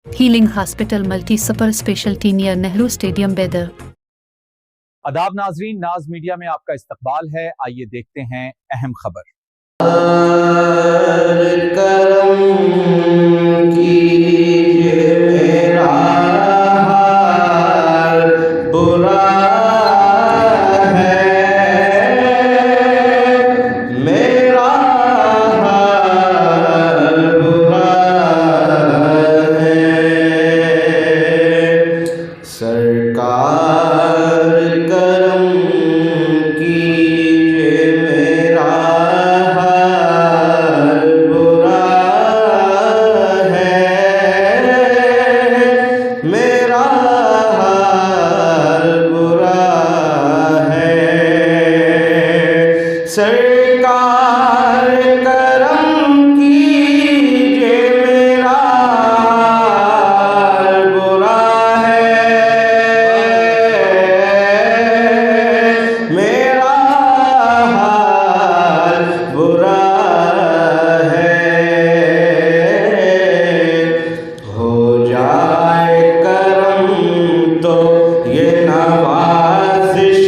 Healing hospital multi super speciality near Nehru stadium Bidar. آداب ناظرین، ناز media میں آپ کا استقبال ہے۔ آئیے دیکھتے ہیں اہم خبر۔ کرم کیجئے میرا حال برا ہے، میرا حال برا ہے، سرکار کرم کیجئے میرا سرکار کرم کیجئے میرا حال برا ہے، میرا حال برا ہے، ہو جائے کرم تو یہ نوازش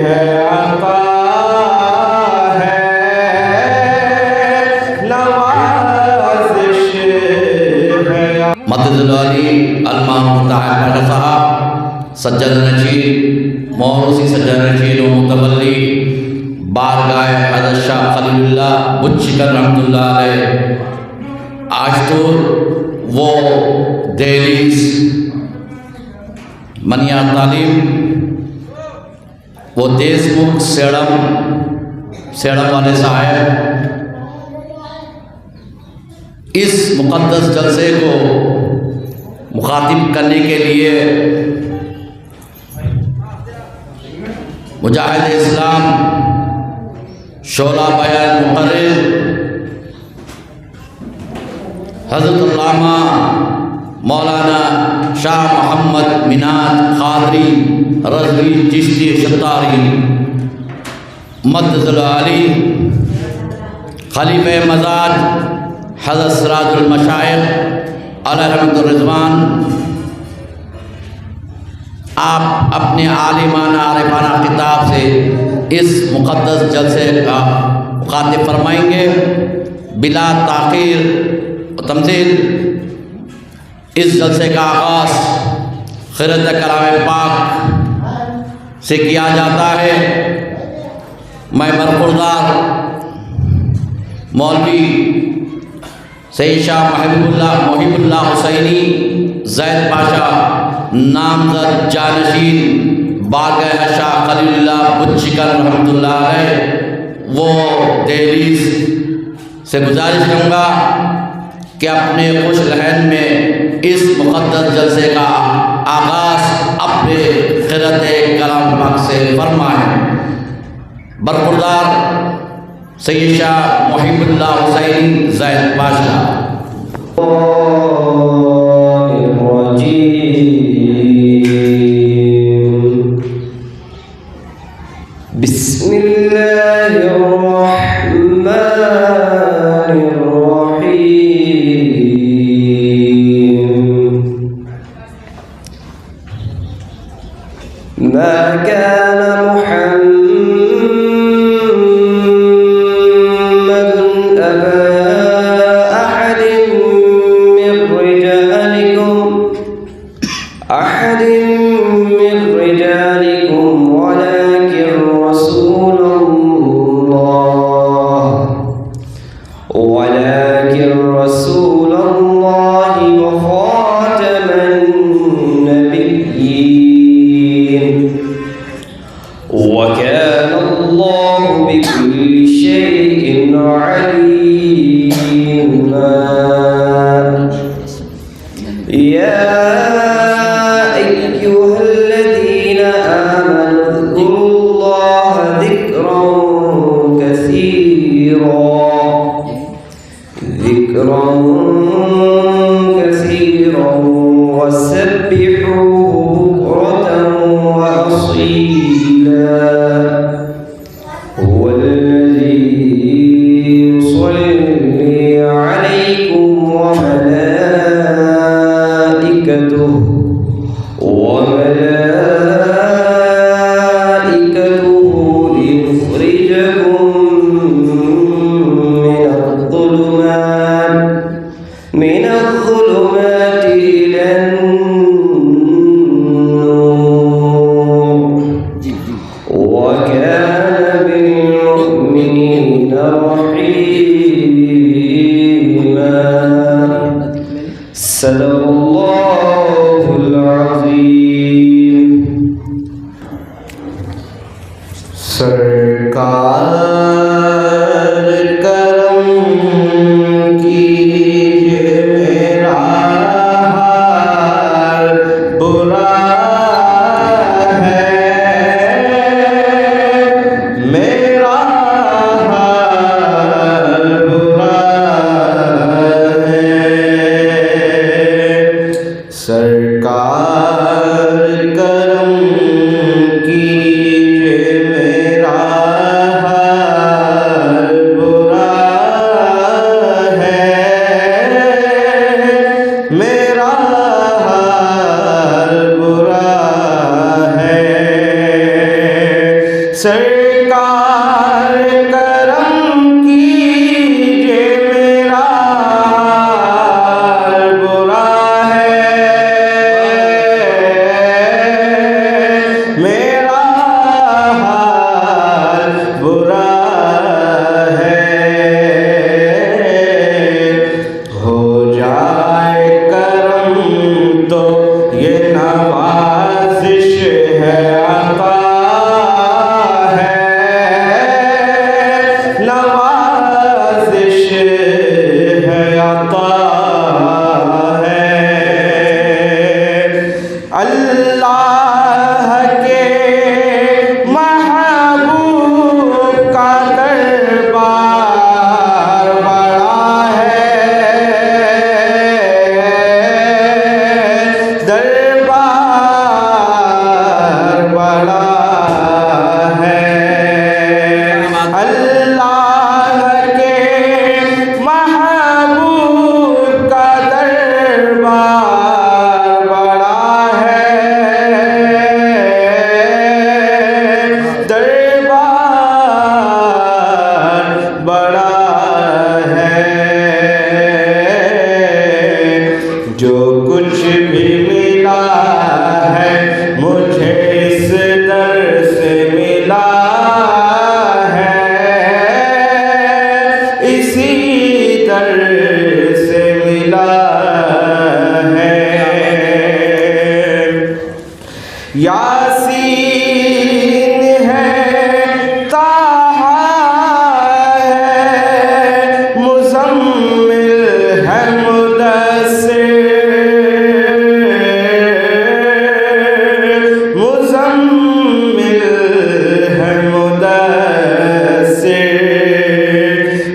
ہے عطا مدد العلی علامہ مفتاح صاحب سجاد نشین موروثی سجاد نشین و متولی بارگاہ حضرت شاہ خلیل اللہ بچکر رحمۃ اللہ علیہ آشتور وہ دہلیز منیا تعلیم وہ دیس مکھ سیڑم والے صاحب اس مقدس جلسے کو مخاطب کرنے کے لیے مجاہد اسلام شعلہ بیان مقرر حضرت علامہ مولانا شاہ محمد مناد قادری رضوی چشتی شتاری مدد العلی خلیفہ مزاج حضرت سراج المشائخ علیہ رحمۃ الرضوان، آپ اپنے عالمانہ عارفانہ خطاب سے اس مقدس جلسے کا مخاطب فرمائیں گے۔ بلا تاخیر و تمثیل اس جلسے کا آغاز خرد کلام پاک سے کیا جاتا ہے۔ میں برخوردار مولوی سید شاہ محب اللہ حسینی زید پاشا نامزد جانشین بارگاہ شاہ خلیل اللہ بچکر رحمۃ اللہ علیہ وہ دہلیز سے گزارش کروں گا کہ اپنے خوش لہن میں اس مقدس جلسے کا آغاز اپنے قرأت کلام پاک سے فرمائیں۔ برخوردار سید شاہ محب اللہ حسینی زید پاشا۔ بسم اللہ الرحمن الرحیم، ما كان ولكن رسول الله وخاتم النبيين، وكان الله بكل شيء عليما۔ يا أيها الذين آمنوا اذكروا الله ذكرا كثيرا وسبحوه بكرة وأصيلا، هو الذي يصلي عليكم وملائكته من الظلمات إلى النور وكان بالمؤمنين رحيما صدق الله العظيم سرکار کرم کیجئے میرا حال برا ہے میرا حال برا ہے سرکار کرم کیجئے میرا حال برا ہے میرا حال برا ہے سرکار کرم کیجئے میرا حال برا ہے میرا حال برا ہے ہو جائے کرم تو یہ نوازش ہے عطا ہے نوازش ہے عطا ہے اللہ کے محبوب کا دربار بڑا ہے دربار بڑا ہے اللہ کے محبوب کا دربار بڑا ہے دربار بڑا ہے جو کچھ بھی ملا ہے مجھے اس در سے ملا ہے اسی در سے ملا ہے یاسین ہے طٰہٰ ہے مزمل ہے مدثر مزمل ہے مدثر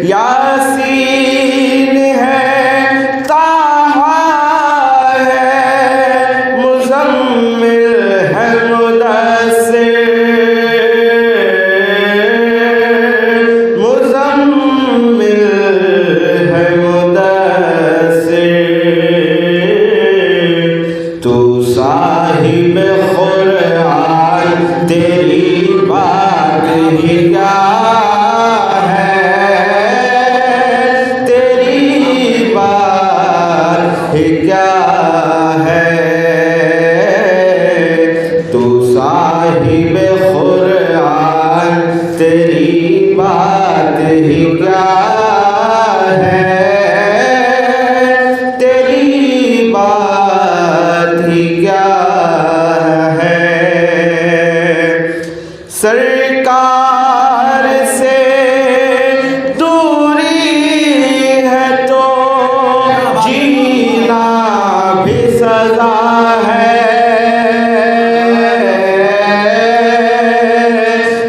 یاسین ہے طٰہٰ ہے مزمل ہے مدثر مزمل ہے مدثر تو صاحب قرآن تیری بات ہی کیا ہے تیری بات ہی کیا ہے تو صاحب قرآن تیری بات ہی کیا ہے تیری بات ہی کیا ہے سرکار سے دوری ہے تو جینا بھی سزا ہے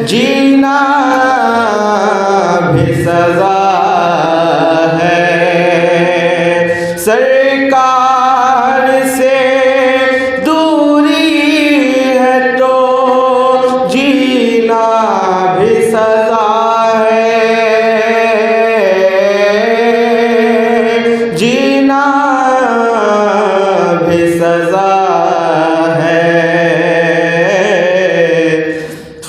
جینا بھی سزا ہے سرکار سے دوری ہے تو جینا بھی سزا ہے جینا بھی سزا ہے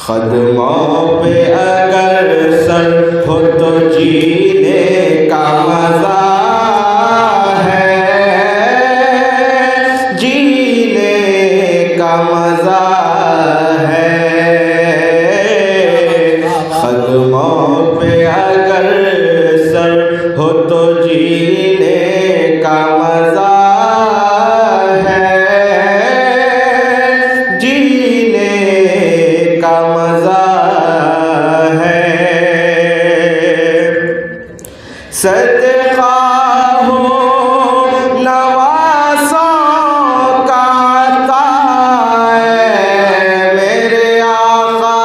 قدموں پہ اگر سر ہو تو جینے کا مزہ ہے جینے کا مزہ ہے قدموں پہ اگر سر ہو تو جینے کا مزہ ہے جینے کا مزہ ہے صدقہ ہو نوازوں کا عطا ہے میرے آقا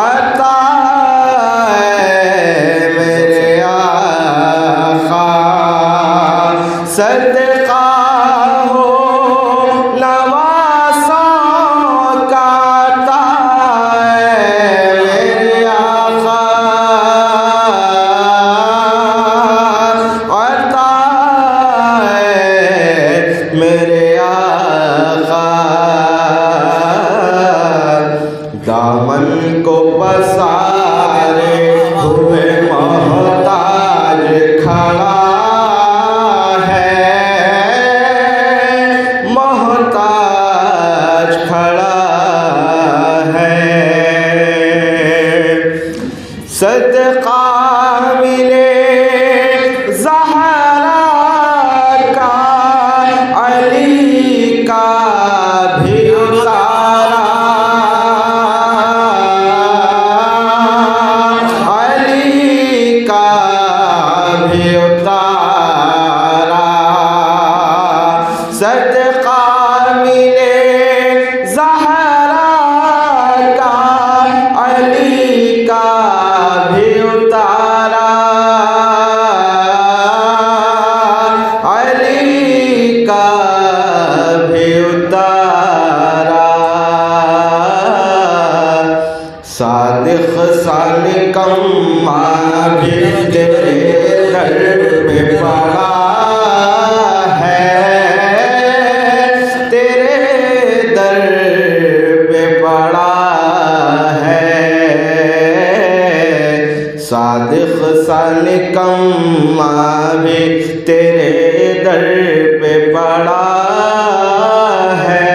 عطا ہے میرے آقا صدقہ ہو نوازوں کا عطا ہے میرے آقا عطا ہے میرے آقا دامن کو پسارے ہوئے محتاج کھڑا ہے محتاج کھڑا ہے صدقہ ملے زہرا کا علی کا بھی اتارا علی کا بھی اتارا صدقہ ملے زہرا کا علی کا بھی اتارا علی کا بھی اتارا صادق سالکم ماں بھی تیرے در پہ پڑا ہے تیرے در پہ پڑا ہے صادق سالکم ماں بھی تیرے در پہ پڑا ہے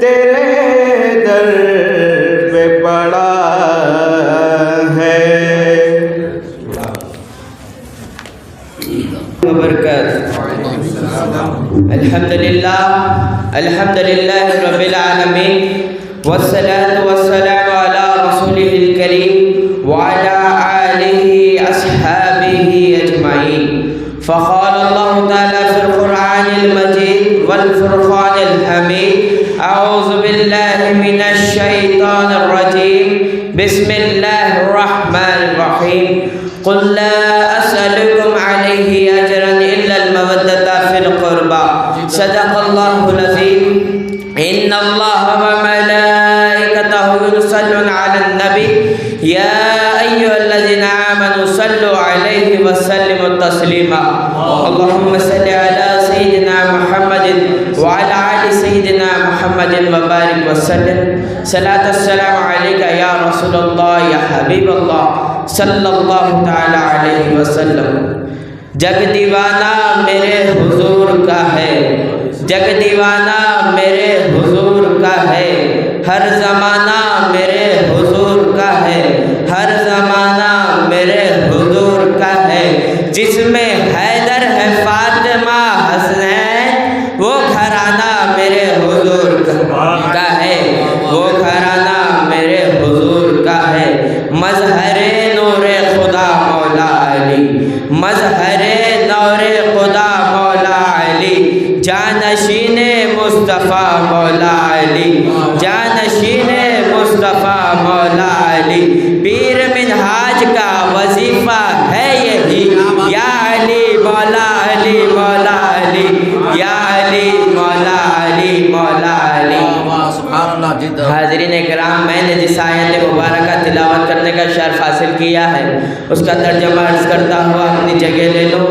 تیرے در پہ پڑا ہے وبرکاتہ الحمد للہ رب العالمین والصلاة والسلام على رسوله الكريم وعلى آله أصحابه أجمعين فقال الله تعالى في القرآن المجيد والفرقان الحميد أعوذ بالله من الشيطان الرجيم بسم الله الرحمن الرحيم قل لا أسألكم عليه أجرا إلا المودة في القربى صدق الله العظيم إن الله وملائكته يصلون على النبي يا أيها الذين آمنوا صلوا عليه وسلموا تسليما اللهم صل على سيدنا محمد وعلى آل سيدنا محمد وبارك وسلم صلاة السلام عليك يا رسول الله يا حبيب الله صلی اللہ تعالی علیہ وسلم جگ دیوانہ میرے حضور کا ہے جگ دیوانہ میرے حضور کا ہے ہر زمانہ میرے حضور کا ہے ہر زمانہ میرے حضور کا ہے جس میں حیدر ہے فاطمہ حسنین وہ گھرانہ میرے حضور کا ہے وہ گھرانہ میرے حضور کا ہے مظہر نور خدا مولا علی مظہر نور خدا مولا علی جانشین مصطفیٰ مولا علی جانشین مصطفیٰ مولا علی پیر منہاج کا وظیفہ ہے یہی یا حاصل کیا ہے، اس کا ترجمہ عرض کرتا ہوا اپنی جگہ لے لو۔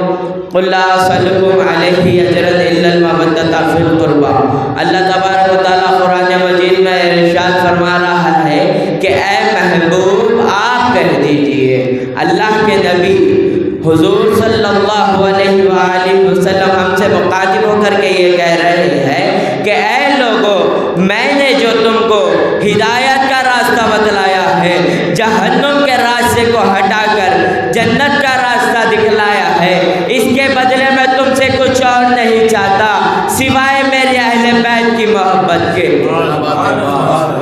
قُلْ لَا أَسْأَلُكُمْ عَلَيْهِ أَجْرًا إِلَّا الْمَوَدَّةَ فِي الْقُرْبَى۔ اللہ تبارک و تعالیٰ قرآن مجید میں ارشاد فرما رہا ہے کہ اے محبوب آپ کہہ دیجئے، اللہ کے نبی حضور صلی اللہ علیہ وآلہ وسلم ہم سے مخاطب ہو کر کے یہ کہہ رہے ہیں کہ اے لوگو، میں نے جو تم کو ہدایت کا راستہ بتلایا ہے، جہنم کے راستے کو ہٹا کر جنت کا راستہ دکھلایا ہے، اس کے بدلے میں تم سے کچھ اور نہیں چاہتا سوائے میرے اہل بیت کی محبت کے۔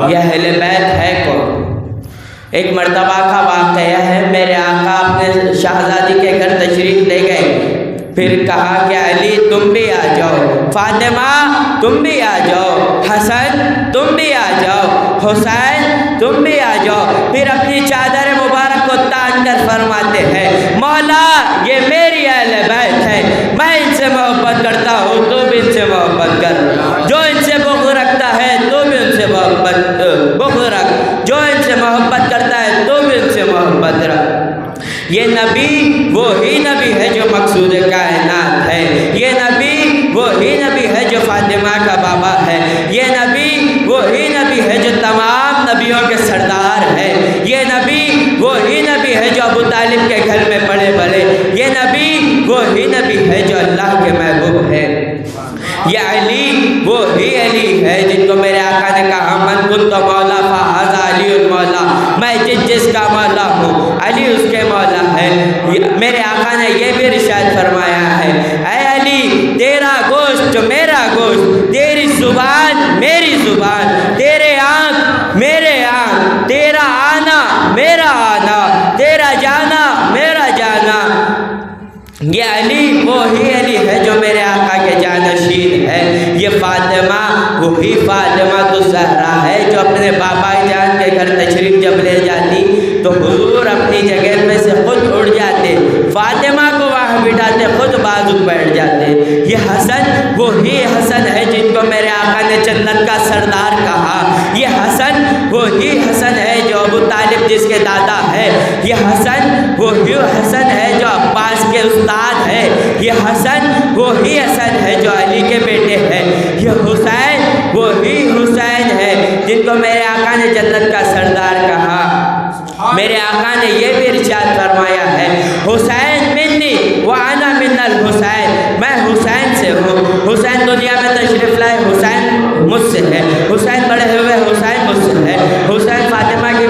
یہ اہل بیت ہے کون؟ ایک مرتبہ کا واقعہ ہے، میرے آقا اپنے شہزادی کے گھر تشریف لے گئے، پھر کہا کہ علی تم بھی آ جاؤ، فاطمہ تم بھی آ جاؤ، حسن تم بھی آ جاؤ، حسین تم بھی آ جاؤ۔ پھر اپنی چادر مبارک کو تان کر فرماتے ہیں مولا یہ میری اہل بیت ہے، میں ان سے محبت کرتا ہوں تو بھی ان سے محبت کر، جو ان سے بغض رکھتا ہے تو بھی ان سے بغض رکھ، جو ان سے محبت کرتا ہے تو بھی ان سے محبت رکھ۔ یہ نبی وہی نبی ہے جو مقصود کائنات ہے، یہ نبی وہی نبی ہے جو فاطمہ کا بابا ہے، یہ نبی وہی نبی ہے جو تمام نبیوں کے سردار ہے، یہ نبی وہی نبی ہے جو ابو طالب کے گھر میں پڑے بڑے، یہ نبی وہی نبی ہے جو اللہ کے محبوب ہے۔ یہ علی وہی علی ہے جن کو میرے آقا نے کہا من کنت مولا فہذا علی المولا، میں جس کا مولا ہوں علی اس کے مولا ہے۔ میرے آقا نے یہ بھی ارشاد فرمایا ہے اے علی تیرا گوشت میرا گوشت، تیری زبان میری زبان، تیرے آنکھ میرے آنکھ، تیرا آنا میرا آنا، تیرا جانا میرا جانا۔ یہ علی وہی علی ہے جو میرے آقا کے جانشین ہے۔ یہ فاطمہ وہی فاطمہ الزہرا ہے جو اپنے بابا جان کے گھر تشریف جب لے جاتی تو حضور اپنی جگہ پہ سے خود اڑ جاتے، فاطمہ کو وہاں بٹھاتے، خود بازو بیٹھ جاتے۔ یہ حسن وہی حسن ہے جن کو میرے آقا نے جنت کا سردار کہا، یہ حسن وہی حسن ہے جو ابو طالب جس کے دادا ہے، یہ حسن وہی حسن ہے جو عباس کے استاد ہے، یہ حسن وہی حسن ہے جو علی کے بیٹے ہیں، یہ حسین وہی حسین ہے جن کو میرے آقا نے جنت کا سردار کہا۔ میرے آقا نے یہ بھی ارشاد فرمایا ہے حسین منی وانا من الحسین، میں حسین سے ہوں، حسین دنیا میں تشریف لائے حسین مجھ سے ہے، حسین بڑے ہوئے حسین مجھ سے ہے، حسین فاطمہ کی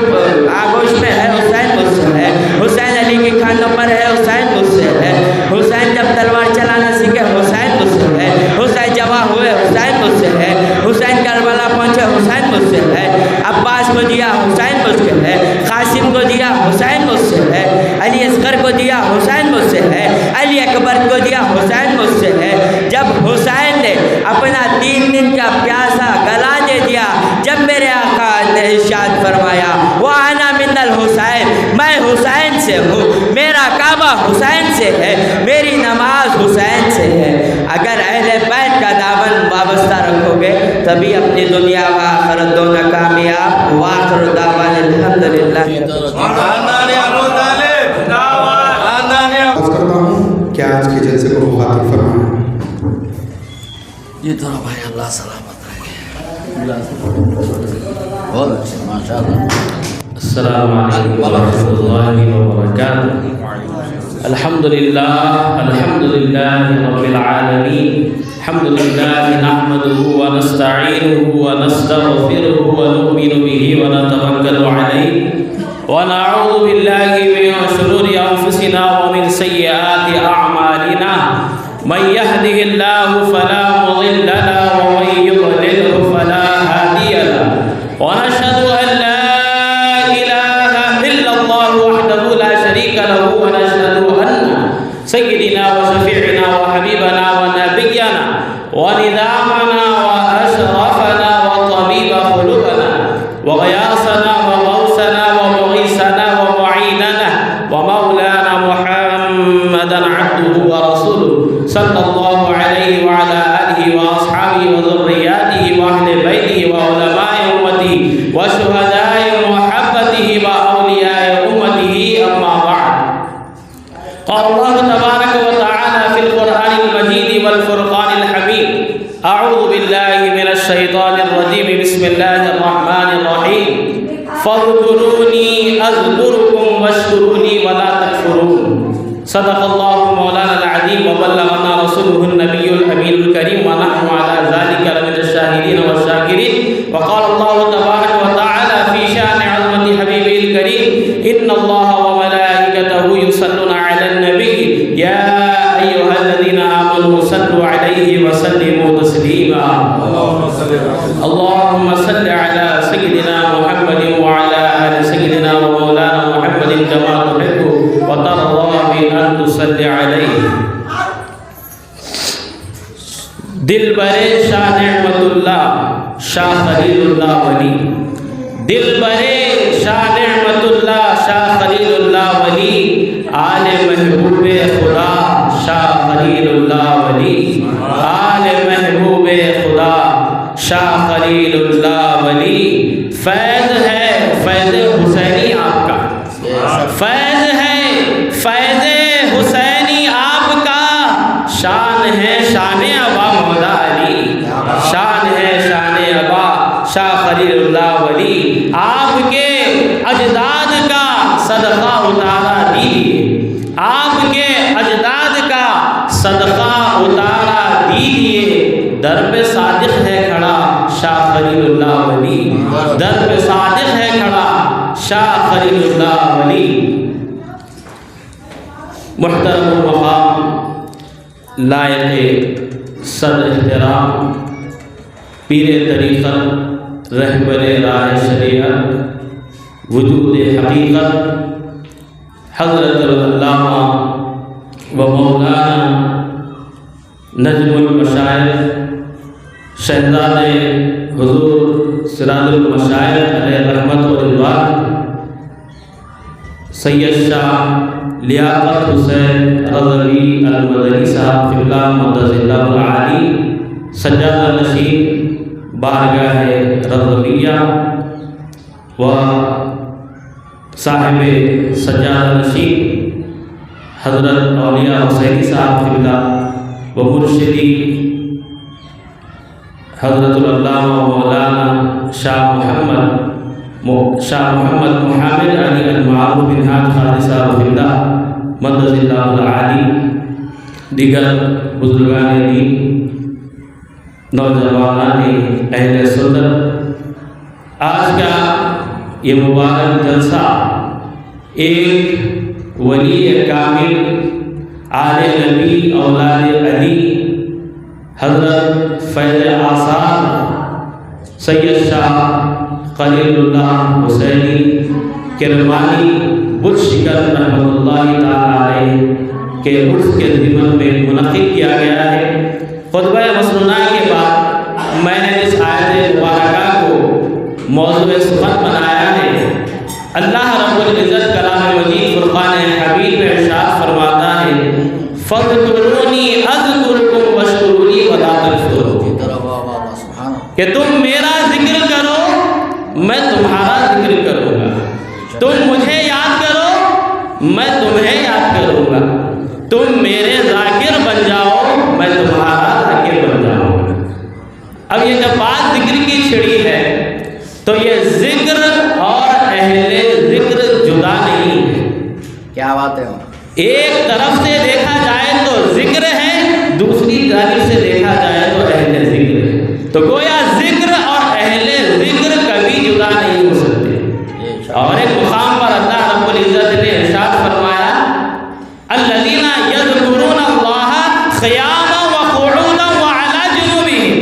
آغوش میں ہے حسین مجھ سے ہے، حسین علی کی کھانوں پر ہے حسین مجھ سے ہے، حسین جب تلوار چلانا سیکھے حسین مجھ سے ہے، حسین جوان ہوئے حسین مجھ سے ہے، حسین کربلا پہنچے حسین مجھ سے ہے، عباس کو دیا حسین مجھ سے ہے، قاسم کو دیا حسین مجھ سے ہے، علی اصغر کو دیا حسین مجھ سے ہے، علی اکبر کو دیا حسین مجھ سے ہے۔ جب حسین نے اپنا 3 دن کا پیاسا گلا دے دیا، جب میرے آقا نے ارشاد فرمایا وانا من الحسین، میں حسین سے ہوں، میرا کعبہ حسین سے ہے، میری نماز حسین سے ہے۔ اگر اہل بیت کا دامن وابستہ رکھو گے تبھی اپنی دنیا و آخرت دونوں کامیاب۔ وآخر دعوانا الحمدللہ۔ عرض کرتا ہوں کہ آج کے جلسے کو مخاطب فرمائیں۔ یہ طرح بھائی اللہ سلامت رکھے، بہت اچھے ماشاء اللہ۔ السلام علیکم ورحمۃ اللہ وبرکاتہ۔ الحمدللہ رب العالمین، الحمد للہ نحمده ونستعینه ونستغفره ونؤمن به ونتوکل علیہ ونعوذ باللہ من شرور انفسنا ومن سیئات اعمالنا، من يهده الله فلا مضل له ومن يضلل فلا هادي له، ونشهد ان لا اله الا الله وحده لا شريك له، ونشهد ان سيدنا وشفيعنا وحبيبنا ونبينا وندامنا واشرفنا وطبيب قلوبنا وغياثنا وغوثنا ومغيثنا ومعيننا ومولانا محمدا عبده ورسوله صلى الله عليه وعلى آله وأصحابه وذرياته وأهل بيته وعلماء أمته وشهداء محبته وأولياء أمته الشیطان الرجیم بسم اللہ الرحمن الرحیم فاذکرونی اذکرکم واشکرونی ولا تکفرون صدق اللہ مولانا العظیم وبلغنا رسوله النبی الامین الکریم ونحن على ذلك لمن الشاہدین والشاکرین وقال اللہ تبارک وتعالی فی شان عظمت حبیبہ الکریم ان اللہ وملائکته یصلون علی النبی یا ایها الذین آمنوا صلوا علیہ وسلموا تسلیما اللهم صل على سيدنا محمد وعلى آل سيدنا ومولانا محمد كما تحب وترضى بأن تصلي عليه دل برے شاہ نعمت اللہ شاہ خلیل اللہ ولی دل برے شاہ نعمت اللہ شاہ خلیل اللہ ولی آل محبوب خدا شاہ خلیل اللہ ولی آل محبوب خدا شاہ خلیل اللہ ولی فیض ہے فیض حسینی آپ کا فیض ہے فیض حسینی آپ کا شان ہے شان ابا مولا علی شان ہے شان ابا شاہ خلیل اللہ ولی آپ کے اجداد کا صدقہ اتارا دیجیے آپ کے اجداد کا صدقہ اتارا دیجیے در پہ صادق ہے کھڑا شاہ خلیل اللہ ولی در پہ صادق ہے کھڑا شاہ خلیل اللہ ولی محترم مقام لائق صد احترام پیر طریقت رہبر راہ شریعت وجود حقیقت حضرت علامہ و مولانا نجم المشائخ شہزاد حضور سراج المشائخ علیہ رحمت و رضوان سید شاہ لیاقت حسین رضوی المدنی صاحب قبلہ مقدس اللہ العالی سجادہ نشین بارگاہ رضویہ و صاحب سجادہ نشین حضرت اولیاء حسینی صاحب قبلہ و مرشدی حضرت العلامہ مولانا شاہ محمد محمد علی المعروف بن حاج خالد صاحب قبلہ مقدس اللہ العالی دیگر بزرگان دین نوجوانان اہل سنت آج کا یہ مبارک جلسہ ایک ولی کامل آل نبی اولاد علی حضرت فیض آثار سید شاہ خلیل اللہ حسینی کرمانی بت شکر رحمۃ اللہ تعالی علیہ کے عرس کے ضمن میں منعقد کیا گیا ہے۔ خطبہ مسنونہ کے بعد میں نے اس آیت مبارکہ کو موضوع سخن بنایا ہے۔ اللہ رب العزت کلام مجید فرقان حمید میں ارشاد فرماتا ہے فاذکرونی اذکرکم واشکرونی ولا تکفرون، کہ تم میرا ذکر کرو میں تمہارا ذکر کروں گا، تم مجھے یاد کرو میں تمہیں یاد کروں گا، تم میرے ذاکر بن جاؤ میں تمہارا ذاکر بن جاؤں گا۔ اب یہ جب بات ذکر کی چھڑی ہے تو یہ ذکر اور اہل ذکر جدا نہیں ہے۔ کیا بات ہے؟ ایک طرف سے دیکھا جائے تو ذکر ہے، دوسری جانب سے دیکھا جائے تو اہل ذکر ہے، تو گویا ذکر اور اہل ذکر کبھی جدا نہیں ہو سکتے۔ اور ایک مقام پر اللہ رب العزت نے ارشاد فرمایا الذین یذکرون اللہ قیاما وقعودا وعلی جنوبہم،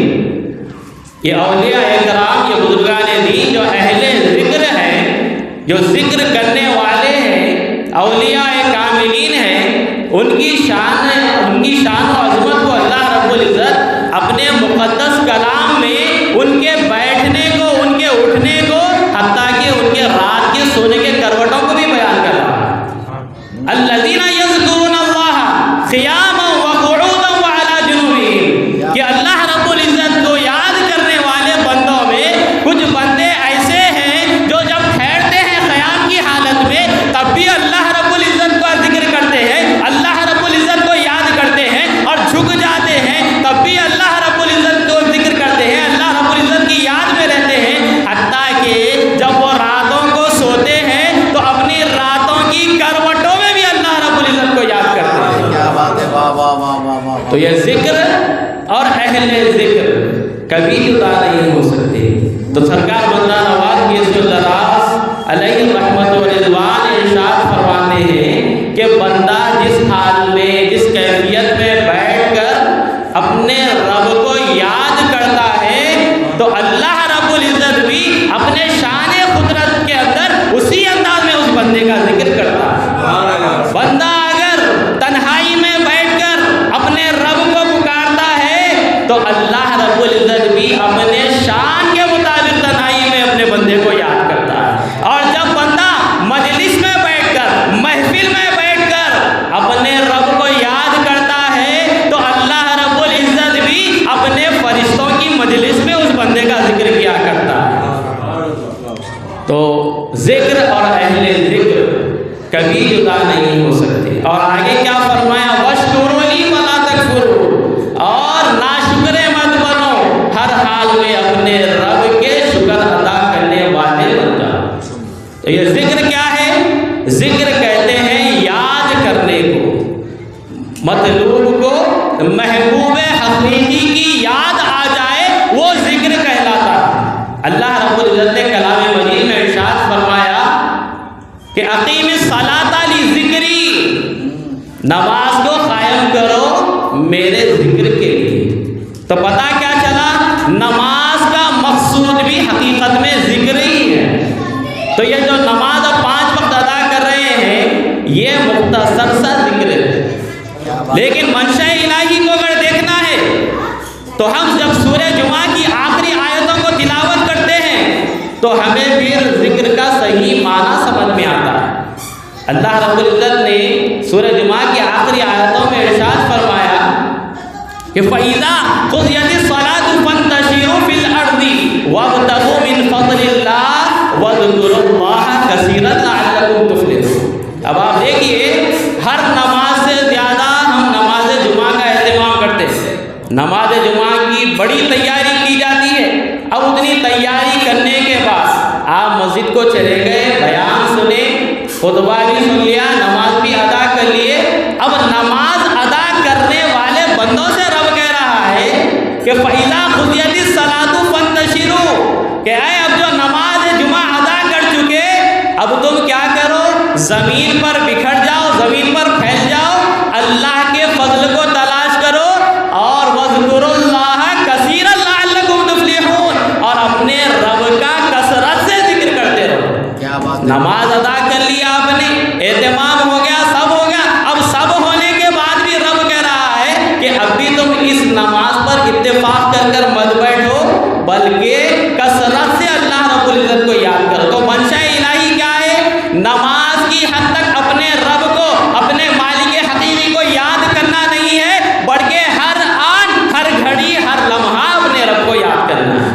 یہ اولیاء اکرام یہ بزرگان دین جو اہل ذکر ہیں، جو ذکر کرنے والے ہیں، اولیاء کاملین ہیں، ان کی شان و عظمت کو اللہ رب العزت اپنے مقدس کلام میں ان کے بیٹھنے کو، ان کے اٹھنے کو، حتیٰ کہ ان کے رات کے سونے کے کروٹوں کو بھی بیان کر رہا ہے۔ الذین یذکرون اللہ قیاما وقعودا وعلی جنوبہم، کہ اللہ رب العزت کو یاد کرنے والے بندوں میں کچھ بندے ایسے ہیں جو جب ٹھہرتے ہیں قیام کی حالت میں تب بھی اللہ رب العزت کا ذکر کرتے ہیں، اللہ رب العزت کو یاد کرتے ہیں، اور جھک جاتے ہیں تب بھی اللہ رب العزت کو ذکر کرتے ہیں، اللہ رب العزت تو یہ ذکر اور اہل ذکر کبھی جدا نہیں ہو سکتے۔ تو سرکار بندہ نواز کی عزت دراز علیہ رحمت و رضوان ارشاد فرماتے ہیں کہ بندہ جس حال میں جس کیفیت میں بیٹھ کر اپنے رب کو یاد کرتا ہے تو اللہ رب العزت بھی اپنے شان قدرت کے اندر اسی انداز میں اس بندے کا ذکر کرتا ہے۔ بندہ اگر تنہائی میں بیٹھ کر اپنے رب کو پکارتا ہے تو اللہ رب العزت بھی اپنے شان کے مطابق تنہائی میں اپنے بندے کو یاد کرتا ہے۔ اور جب بندہ مجلس میں بیٹھ کر محفل میں بیٹھ کر اپنے رب کو یاد کرتا ہے تو اللہ رب العزت بھی اپنے فرشتوں کی مجلس میں اس بندے کا ذکر کیا کرتا ہے۔ تو ذکر اور اہل ذکر کبھی جدا نہیں ہو سکتے۔ اور آگے کیا فرمایا؟ وَاشْكُرُونِي وَلَا تَكْفُرُونِ، اور ناشکرے مت بنو، ہر حال میں اپنے رب کے شکر ادا کرنے والے بن جاؤ۔ تو یہ ذکر کیا ہے؟ ذکر کہتے ہیں یاد کرنے کو، مطلوب کو محبوب حقیقی کی یاد آ جائے وہ ذکر کہلاتا ہے۔ اللہ رب العزت نے کلام مجید میں ارشاد فرمایا کہ اقیم الصلاۃ لذکری، نماز کو قائم کرو میرے ذکر کے لیے۔ تو پتہ کیا چلا؟ نماز کا مقصود بھی حقیقت میں ذکر ہی ہے۔ تو یہ جو نماز اب 5 وقت ادا کر رہے ہیں یہ مختصر سا ذکر ہے، لیکن منشاء الہی کو اگر دیکھنا ہے تو ہم جب سورہ جمعہ کی آخری آیتوں کو تلاوت کرتے ہیں تو ہمیں پھر ذکر کا صحیح معنی سمجھ میں آتا ہے۔ اللہ رب العزت نے سورہ جمعہ کی آخری آیتوں میں ارشاد فرمایا کہ فَإِذَا قُضِيَتِ الصَّلَاةُ فَانتَشِرُوا فِي الْأَرْضِ وَابْتَغُوا مِنْ فَضْلِ اللَّهِ وَاذْكُرُوا اللَّهَ كَثِيرًا لَعَلَّكُمْ تُفْلِحُونَ۔ اب آپ دیکھیے ہر نماز سے زیادہ ہم نماز جمعہ کا اہتمام کرتے ہیں۔ نماز جمعہ کی بڑی تیاری کی جاتی ہے۔ اب اتنی تیاری کرنے کے بعد آپ مسجد کو چلے گئے، بیان سنے، خطبہ بھی سن لیا، نماز بھی ادا کر لیے۔ اب نماز ادا کرنے والے بندوں سے رب کہہ رہا ہے کہ فَإِذَا قُضِيَتِ الصَّلَاةُ فَانتَشِرُوا، کہ اے اب جو نماز جمعہ ادا کر چکے اب تم کیا کرو؟ زمین پر بکھر جاؤ، زمین پر پھیل جاؤ، اللہ کے فضل کو تلاش کرو اور وَاذْكُرُوا اللَّهَ كَثِيرًا لَعَلَّكُمْ تُفْلِحُونَ، اور اپنے رب کا کثرت سے ذکر کرتے رہو۔ نماز ادا کر لیا آپ نے، اہتمام ہو گیا، سب ہو گیا، اب سب ہونے کے بعد بھی رب کہہ رہا ہے کہ اب بھی تم اس نماز پر اتفاق کر مت بیٹھو بلکہ کثرت سے اللہ رب العزت کو یاد کرو۔ تو منشاء الہی کیا ہے؟ نماز کی حد تک اپنے رب کو، اپنے مالک حقیقی کو یاد کرنا نہیں ہے بلکہ ہر آن، ہر گھڑی، ہر لمحہ اپنے رب کو یاد کرنا ہے۔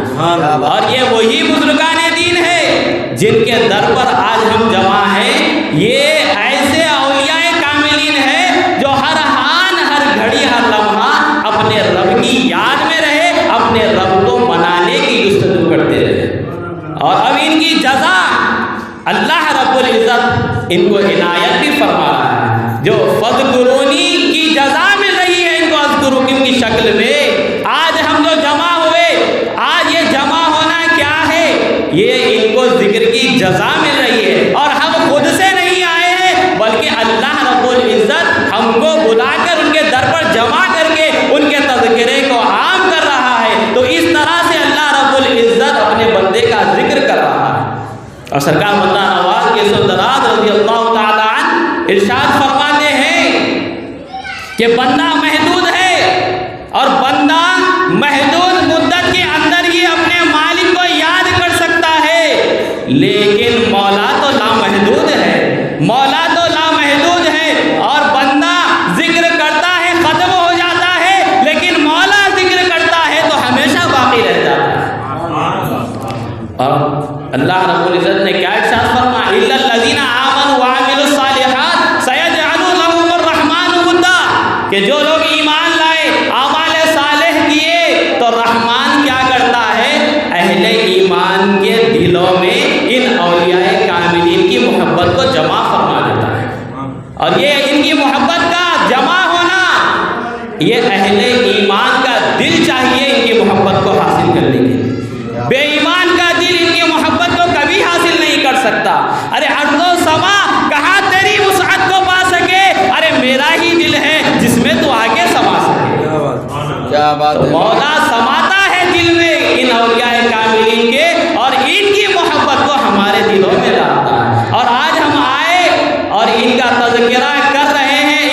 اور یہ وہی بزرگان دین ہے جن کے در پر آج ہم جمع ہیں، یہ ایسے اولیاء کاملین ہیں جو ہر آن، ہر گھڑی، ہر لمحہ اپنے رب کی یاد میں رہے، اپنے رب کو منانے کی جستجو کرتے رہے۔ اور اب ان کی جزا اللہ رب العزت ان کو عنایت بھی فرما رہا ہے۔ جو فَاذْكُرُونِی کی جزا مل رہی ہے ان کو اذکرکم کی شکل میں۔ آج ہم جو جمع ہوئے، آج یہ جمع ہونا کیا ہے؟ یہ ان کو ذکر کی جزا مل رہی ہے، اور ہم خود سے نہیں آئے ہیں بلکہ اللہ رب العزت ہم کو بلا کر ان کے در پر جمع کر کے ان کے تذکرے کو عام کر رہا ہے۔ تو اس طرح سے اللہ رب العزت اپنے بندے کا ذکر کر رہا ہے۔ اور سرکار بندہ نواز کے سردار رضی اللہ تعالیٰ عنہ ارشاد فرماتے ہیں کہ بندہ محدود ہے اور بندہ محدود مدت کے اندر ہی اپنے مالک کو یاد کر سکتا ہے، لیکن مولا تو لامحدود ہے، مولا تو لامحدود ہے۔ اور بندہ ذکر کرتا ہے ختم ہو جاتا ہے، لیکن مولا ذکر کرتا ہے تو ہمیشہ باقی رہ جاتا ہے۔ اور اللہ رب العزت نے کیا ارشاد فرمایا؟ إِلَّا الَّذِينَ آمَنُوا وَعَمِلُوا الصَّالِحَاتِ سَيَجْعَلُ لَهُمُ الرَّحْمَنُ وُدًّا، کہ جو لوگ ایمان لائے، اعمال صالح کیے تو رحمان کیا کرتا ہے؟ اہل ایمان کے دلوں میں ان اولیاء کاملین کی محبت کو جمع فرما دیتا ہے۔ اور یہ ان کی محبت کا جمع ہونا یہ اہل ایمان کا دل چاہیے ان کی محبت کو حاصل کرنے کے لیے۔ بے ایمان کا دل ان کی محبت کو کبھی حاصل نہیں کر سکتا۔ ارے ارض و سما کہاں تیری وسعت کو پا سکے؟ ارے میرا ہی دل ہے جس میں تو آگے سما سکے۔ کیا بات ہے۔ مولا سماتا ہے دل میں ان اولیاء کاملین کے، اور ان کی محبت کو ہمارے دلوں میں لاتا ہے۔ اور آج ہم آئے اور ان کا تذکرہ کر رہے ہیں،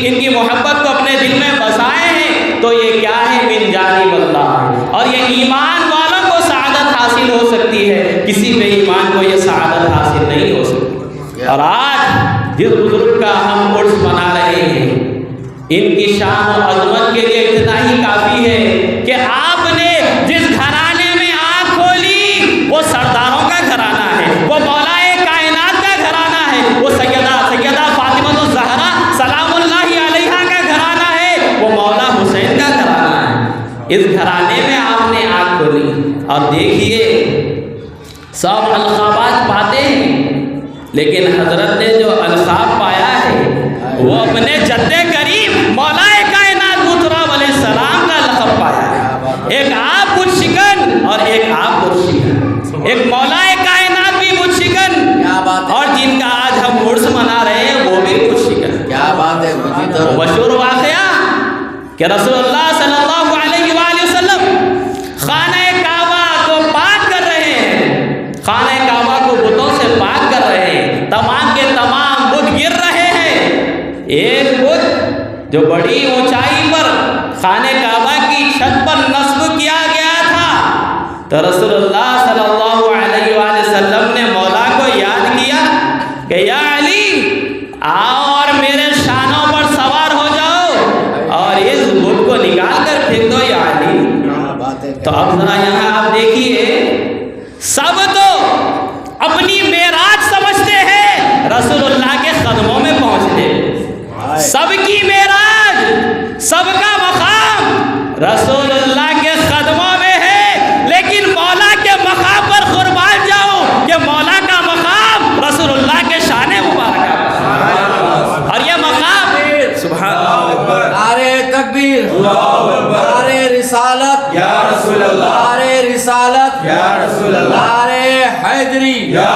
ان کی محبت کو اپنے دل میں بسائے ہیں، تو یہ کیا ہے؟ من جانب اللہ۔ اور یہ ایمان والوں کو سعادت حاصل ہو سکتی ہے، کسی بے ایمان کو یہ سعادت حاصل نہیں ہو سکتی۔ اور آج جس بزرگ کا ہم عرس منا رہے ہیں، ان کی شان و عظمت کے لیے اتنا ہی کافی ہے کہ آپ نے جس گھرانے میں آنکھ کھولی وہ سرداروں کا گھرانہ ہے، وہ مولا کائنات کا گھرانہ ہے، وہ سیدہ فاطمہ الزہرا سلام اللہ علیہا کا گھرانہ ہے، وہ مولا حسین کا گھرانہ ہے۔ اس گھرانے میں آپ نے آنکھ کھولی اور دیکھیے سب القابات پاتے ہیں، لیکن حضرت نے جو القاب پایا ہے وہ اپنے جد کریم مولا کائنات مطرب علیہ السلام کا لقب پایا ہے۔ ایک آپ بت شکن اور ایک آپ بت شکن، ایک مولا کائنات بھی بت شکن، اور جن کا آج ہم عرس منا رہے ہیں وہ بھی بت شکن۔ کیا بات ہے۔ مشہور واقعہ کہ رسول اللہ صلی اللہ علیہ وآلہ وسلم خانہ کعبہ کو پاک کر رہے ہیں، خانہ کعبہ کو بتوں سے پاک کر رہے ہیں، تمام کے تمام بت گر رہے ہیں۔ ایک بت جو بڑی اونچائی پر خانہ کعبہ کی چھت پر نصب کیا گیا تھا، تو رسول اللہ صلی اللہ علیہ وآلہ وسلم نے مولا کو یاد کیا کہ یا علی آؤ اور میرے شانوں پر سوار ہو جاؤ اور اس بت کو نکال کر پھینک دو یا علی۔ تو اب ذرا یہاں آپ دیکھیے، سب تو اپنی معراج سمجھتے ہیں رسول اللہ کے قدموں میں پہنچنے، سب کی معراج، سب کا مقام رسول اللہ کے قدموں میں ہے، لیکن مولا کے مقام پر قربان جاؤ کہ مولا کا مقام رسول اللہ کے شان مبارکہ پر، اور یہ مقام سبحان اللہ، نعرے تکبیر، نعرے رسالت یا رسول اللہ، نعرے رسالت یا رسول اللہ، نعرے حیدری، یا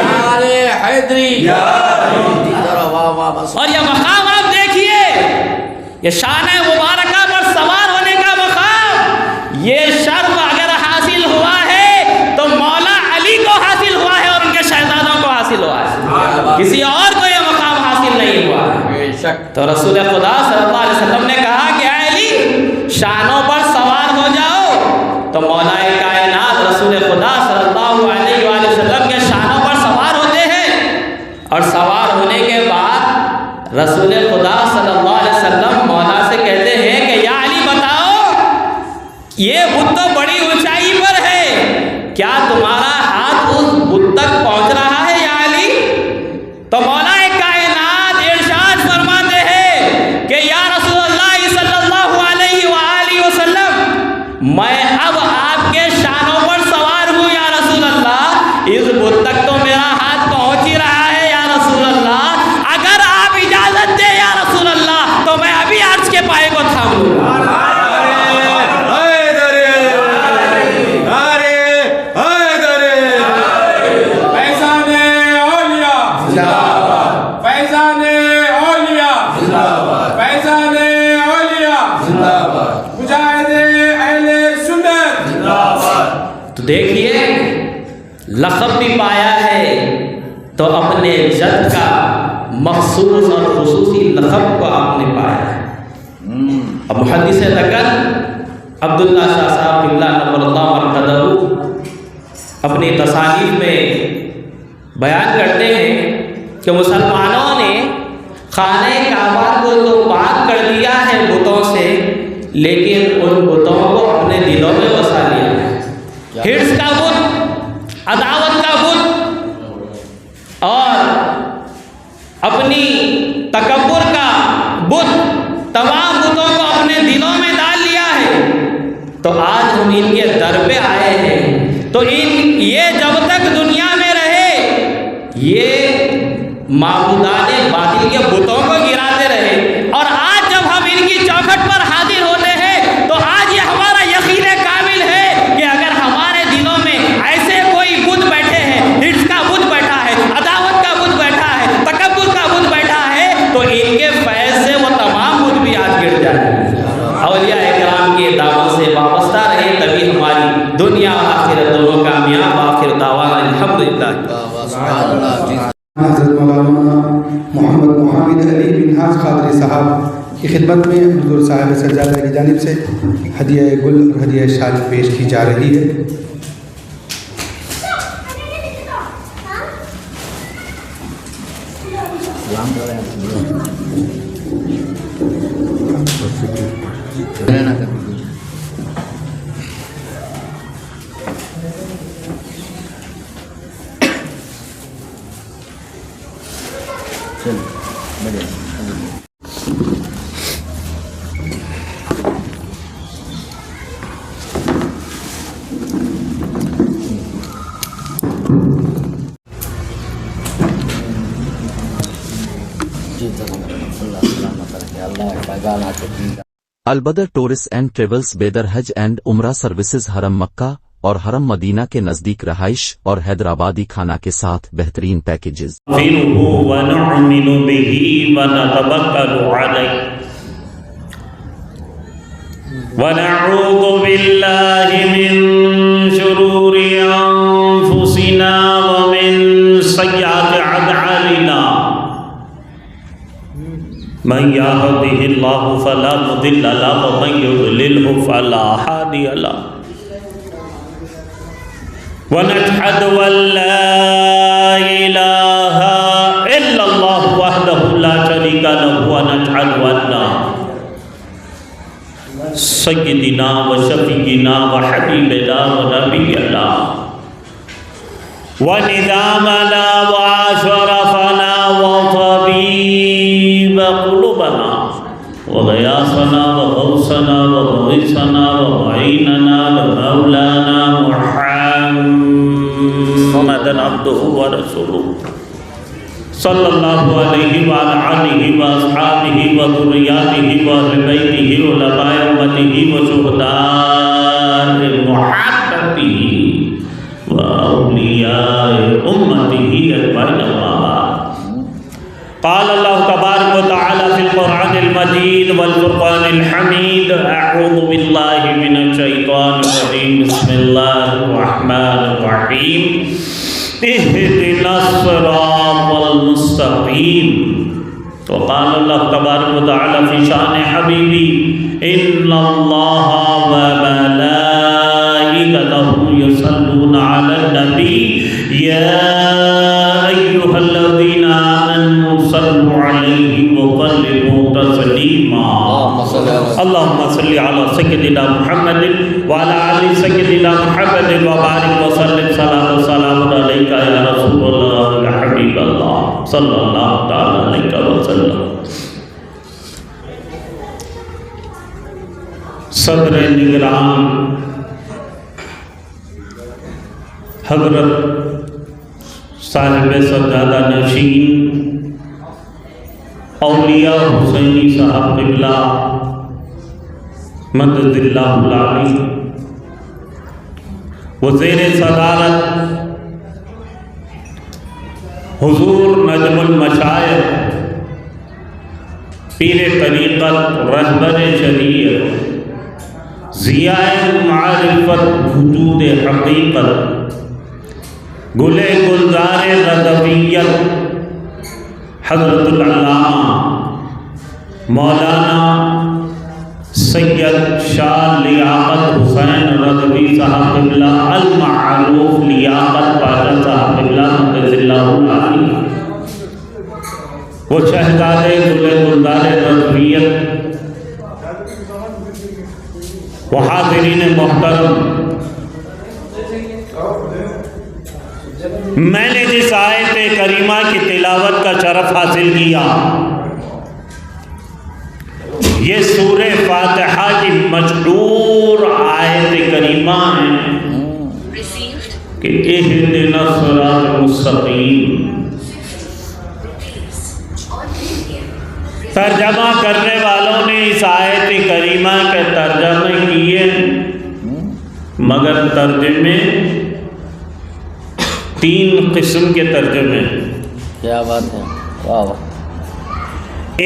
نعرے حیدری، یا اور یہ مقام آپ دیکھیے، یہ شان مبارکہ پر سوار ہونے کا مقام، یہ شرف اگر حاصل ہوا ہے تو مولا علی کو حاصل ہوا ہے اور ان کے شہزادوں کو حاصل ہوا ہے، کسی اور کو یہ مقام حاصل نہیں ہوا ہے۔ تو رسول خدا صلی اللہ علیہ وسلم نے کہا کہ اے علی شانوں پر سوار ہو جاؤ، تو مولا کائنات رسول خدا صلی اللہ علیہ وآلہ وسلم کے شانوں پر سوار ہوتے ہیں، اور سوار ہونے کے بعد رسول خدا صلی اللہ علیہ وسلم مولا سے کہتے ہیں کہ یا علی بتاؤ، یہ بت تو بڑی اونچائی پر ہے، کیا تمہارا ہاتھ اس بت تک پہنچ رہا ہے یا علی؟ تو مولا کائنات ارشاد فرماتے ہیں کہ یا رسول اللہ صلی اللہ علیہ وآلہ وسلم، میں اب آپ کے شانوں پر سوار ہوں یا رسول اللہ، اس بت تک تو میرا ہاتھ پہنچ ہی رہا ہے یا رسول اللہ، اگر آپ اجازت دیں یا رسول اللہ تو میں ابھی عرش کے پائے کو تھام لوں گا۔ تو دیکھیے لقب بھی پایا ہے تو اپنے جد کا مخصوص اور خصوصی لقب کو آپ نے پایا ہے۔ اب محدث لکن عبداللہ شاہ صاحب اللہ نور اللہ مرقدہ اپنی تصانیف میں بیان کرتے ہیں کہ مسلمانوں نے خانہ کعبہ کو تو پاک کر دیا ہے بتوں سے، لیکن ان بتوں کو اپنے دلوں میں بسا لیا ہے۔ حرص کا بت، عداوت کا بت، اور اپنی تکبر کا بت، تمام بتوں کو اپنے دلوں میں ڈال لیا ہے۔ تو آج ہم ان کے در پہ آئے ہیں، تو یہ جب تک دنیا میں رہے یہ معبودان باطل کے بتوں کو گراتے رہے، اور آج جب ہم ان کی چوکھٹ صاحب کی خدمت میں حضور صاحب سجادہ کی جانب سے ہدیہ گل اور ہدیہ شال پیش کی جا رہی ہے۔ البدر tourist and travels Bidar Hajj and عمرہ سروسز حرم مکہ اور حرم مدینہ کے نزدیک رہائش اور حیدرآبادی کھانا کے ساتھ بہترین پیکیجز۔ ونؤمن به ونتوکل علیہ ونعوذ باللہ من شرور انفسنا ومن سیئات اعمالنا من يهده الله فلا مضل له ومن يضلل فلا هادي له ونشهد أن لا إله إلا الله وحده لا شريك له ونشهد أن سيدنا وشفيعنا وحبيبنا ونبينا ونظامنا وأشرفنا وطبيب قلوبنا وغياثنا وغوثنا ومغيثنا ومعيننا ومولانا محمدا عبده ورسوله صلى الله عليه وعلى آله وأصحابه وذرياته وأهل بيته وعلماء أمته وشهداء محبته وأولياء أمته أجمعين أما بعد قال الله تبارك وتعالى في القرآن المجيد والفرقان الحميد أعوذ بالله من الشيطان الرجيم بسم الله الرحمن الرحيم اهدنا الصراط المستقيم وقال الله تبارك وتعالى في شأن حبيبي إن الله وملائكته يصلون على النبي يا أيها الذين آمنوا صلوا عليه وسلموا تسليما اللهم صل على سيدنا محمد وعلى آل سيدنا محمد وبارك وسلم صلاة وسلام عليك يا رسول الله يا حبيب الله صلى الله تعالى عليك وسلم صدر نگران حضرت صاحب سجادہ نشین اولیاء حسینی صاحب قبلہ مدد اللہ العالی وزیر صدارت حضور نجم المشائخ پیر طریقت رہبر شریعت ضیاء معرفت وجود حقیقت گل گلزار رضویت حضرت العلامہ مولانا سید شاہ لیاقت حسین رضوی صاحب قبلہ المعروف لیاقت پاشا صاحب قبلہ مقدس اللہ العالی وہ شہزادے گل گلزار رضویت وہ حاضرین محترم، میں نے جس آیت کریمہ کی تلاوت کا شرف حاصل کیا یہ سورہ فاتحہ کی مشہور آیت کریمہ ہے کہ اہدنا الصراط المستقیم۔ ترجمہ کرنے والوں نے اس آیت کریمہ کے ترجمے کیے مگر ترجمے تین قسم کے ترجمے۔ کیا بات ہے، واہ واہ۔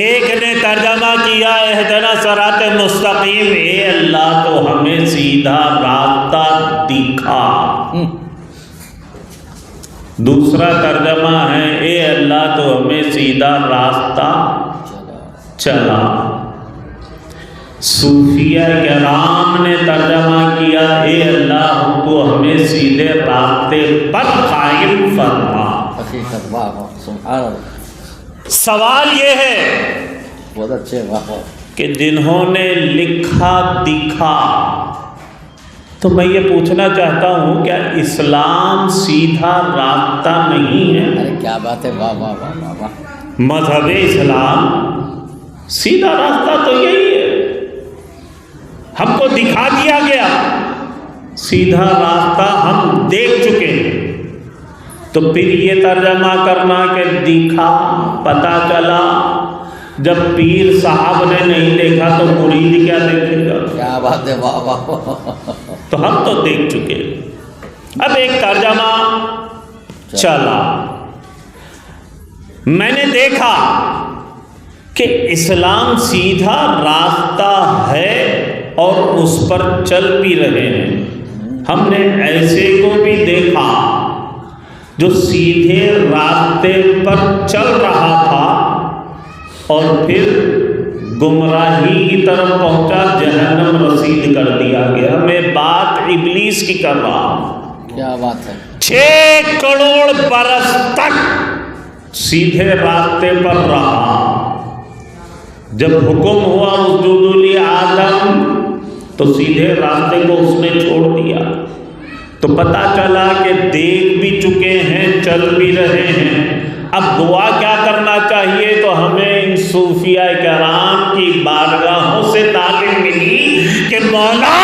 ایک نے ترجمہ کیا اہدنا الصراط المستقیم، اے اللہ تو ہمیں سیدھا راستہ دکھا۔ دوسرا ترجمہ ہے اے اللہ تو ہمیں سیدھا راستہ چلا۔ صوفیہ کرام نے ترجمہ کیا، اے اللہ تو ہمیں سیدھے راستے پر قائم فرما۔ سوال یہ ہے بہت اچھے کہ جنہوں نے لکھا دکھا، تو میں یہ پوچھنا چاہتا ہوں کیا اسلام سیدھا راستہ نہیں ہے؟ ارے کیا بات ہے، واہ واہ واہ واہ واہ۔ مذہب اسلام سیدھا راستہ تو یہی ہے، ہم کو دکھا دیا گیا، سیدھا راستہ ہم دیکھ چکے ہیں۔ تو پھر یہ ترجمہ کرنا کہ دیکھا پتہ چلا، جب پیر صاحب نے نہیں دیکھا تو مرید کیا دیکھے گا؟ کیا بات ہے، واہ واہ واہ۔ تو ہم تو دیکھ چکے۔ اب ایک ترجمہ چلا، میں نے دیکھا کہ اسلام سیدھا راستہ ہے اور اس پر چل بھی رہے ہیں۔ ہم نے ایسے کو بھی دیکھا جو سیدھے راستے پر چل رہا تھا اور پھر گمراہی کی طرف پہنچا، جہنم رسید کر دیا گیا۔ میں بات ابلیس کی کر رہا ہوں۔ کیا بات ہے، 6 کروڑ برس تک سیدھے راستے پر رہا، جب حکم ہوا اسجدوا لآدم تو سیدھے راستے کو اس نے چھوڑ دیا۔ تو پتہ چلا کہ دیکھ بھی چکے ہیں، چل بھی رہے ہیں۔ اب دعا کیا کرنا چاہیے؟ تو ہمیں ان صوفیہ کرام کی بارگاہوں سے تعلیم ملی کہ مولا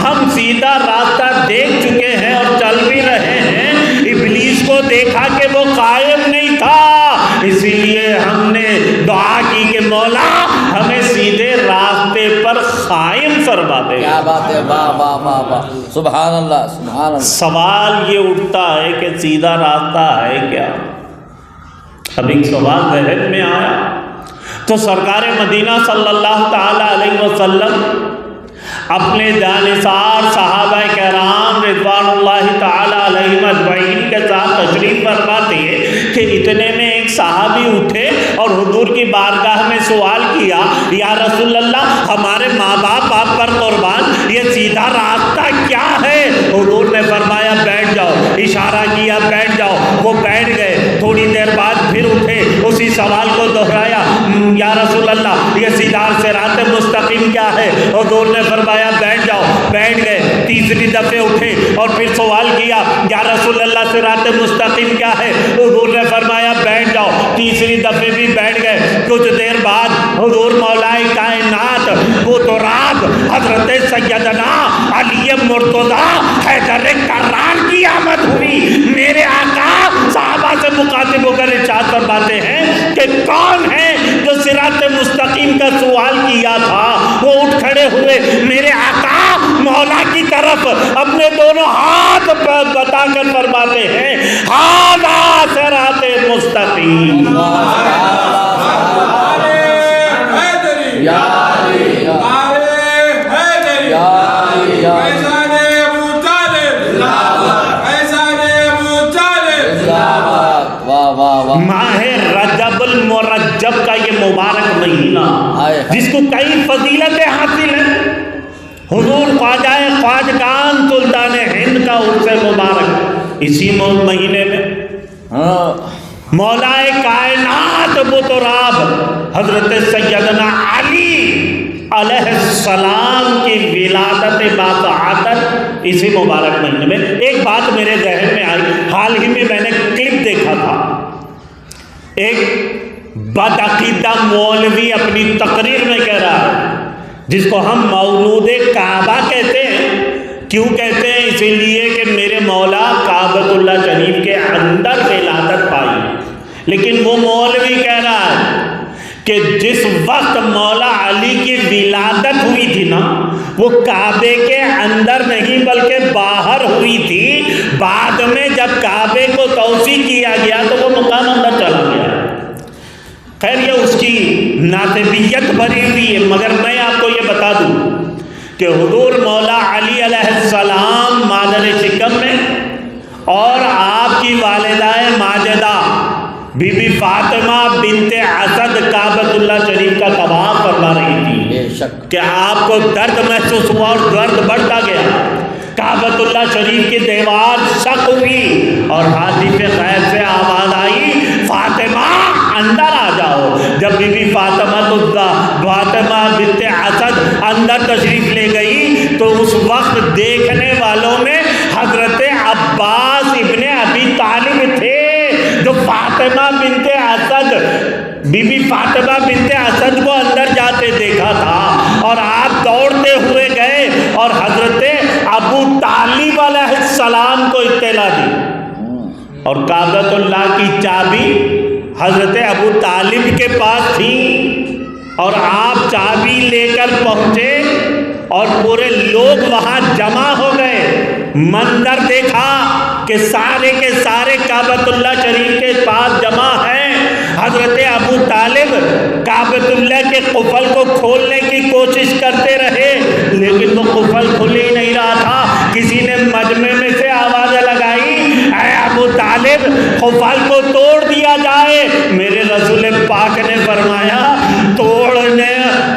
ہم سیدھا راستہ دیکھ چکے ہیں اور چل بھی رہے ہیں، ابلیس کو دیکھا کہ وہ قائم نہیں تھا، اسی لیے ہم نے دعا کی کہ مولا ہمیں سیدھے راستے پر قائم فرما دے۔ کیا بات ہے، واہ واہ واہ واہ، سبحان اللہ سبحان اللہ۔ سوال یہ اٹھتا ہے کہ سیدھا راستہ ہے کیا؟ اب ایک سوال ذہن میں آیا تو سرکار مدینہ صلی اللہ تعالی علیہ وسلم اپنے جانثار صحابہ کرام رضوان اللہ تعالی علیہم اجمعین کے ساتھ تشریف فرما تھے کہ اتنے میں ایک صحابی اٹھے اور حضور کی بارگاہ میں سوال کیا، یا رسول اللہ ہمارے ماں باپ آپ پر قربان، یہ سیدھا راستہ کیا ہے؟ حضور نے فرمایا بیٹھ جاؤ، اشارہ کیا بیٹھ جاؤ، وہ بیٹھ گئے۔ تھوڑی دیر بعد پھر اٹھے، اسی سوال کو دہرایا، یا رسول اللہ یہ سیدھا صراط مستقیم کیا ہے؟ حضور نے فرمایا بیٹھ جاؤ، بیٹھ گئے۔ تیسری دفعہ اٹھے اور پھر سوال کیا، یا رسول اللہ صراط مستقیم کیا ہے؟ حضور نے فرمایا بیٹھ جاؤ، تیسری دفعہ بھی بیٹھ گئے۔ کچھ دیر بعد حضور مولا کائنات وہ تراب حضرت سیدنا علی مرتضیٰ حیدر کرار کی آمد ہوئی۔ میرے آقا صحابہ سے مخاطب ہو کر ارشاد فرماتے ہیں کہ کون ہے جو صراط مستقیم کا سوال کیا تھا؟ وہ اٹھ کھڑے ہوئے، میرے آقا مولا کی طرف اپنے دونوں ہاتھ بتا کر فرماتے ہیں ھذا صراط مستقیم۔ ماہ رجب المرجب کا یہ مبارک مہینہ جس کو کئی فضیلتیں حاصل ہیں، حضور خواجہ خواجگان سلطان ہند کا عرس مبارک اسی مہینے میں، مولا کائنات بطراب حضرت سیدنا علی علیہ السلام کی ولادت باسعادت اسی مبارک مہینے میں۔ ایک بات میرے ذہن میں آئی، حال ہی میں نے کلپ دیکھا تھا، ایک بدعقیدہ مولوی اپنی تقریر میں کہہ رہا ہے، جس کو ہم مولود کعبہ کہتے ہیں۔ کیوں کہتے ہیں؟ اسی لیے کہ میرے مولا کعبۃ اللہ شریف کے اندر ولادت پائی، لیکن وہ مولوی کہہ رہا ہے کہ جس وقت مولا علی کی ولادت ہوئی تھی نا، وہ کعبے کے اندر نہیں بلکہ باہر ہوئی تھی، بعد میں جب کعبے کو توسیع کیا گیا تو وہ مقام اندر چلا گیا۔ خیر یہ اس کی ناسبیت بھری ہوئی ہے، مگر میں آپ کو یہ بتا دوں کہ حضور مولا علی علیہ السلام مادر شکم میں اور آپ کی والدہ ماجدہ بی بی فاطمہ بنت اسد کعبۃ اللہ شریف شریف کا طواف فرما رہی تھی بے شک کہ آپ کو درد محسوس ہوا اور درد بڑھتا گیا. کعبۃ اللہ شریف کی دیوار شق ہوئی اور حاطف غیب سے آواز آئی فاطمہ اندر آ جاؤ. جب بی بی فاطمہ بنت اسد اندر تشریف لے گئی تو اس وقت دیکھنے والوں میں حضرت عباس ابن ابی طالب تھے جو فاطمہ بنت اسد بی بی فاطمہ بنت اسد کو اندر جاتے دیکھا تھا. اور آپ دوڑتے ہوئے گئے اور حضرت ابو طالب علیہ السلام کو اطلاع دی اور کعبۃ اللہ کی چابی حضرت ابو طالب کے پاس تھی اور آپ چابی لے کر پہنچے اور پورے لوگ وہاں جمع ہو گئے. منظر دیکھا کہ سارے کے سارے کعبۃ اللہ شریف کے پاس جمع ہیں. حضرت ابو طالب کعبۃ اللہ کے قفل کو کھولنے کی کوشش کرتے رہے لیکن وہ قفل کھل ہی نہیں رہا تھا. کسی نے مجمع میں سے آواز لگائی اے ابو طالب قفل کو توڑ دیا جائے. میرے رسول پاک نے فرمایا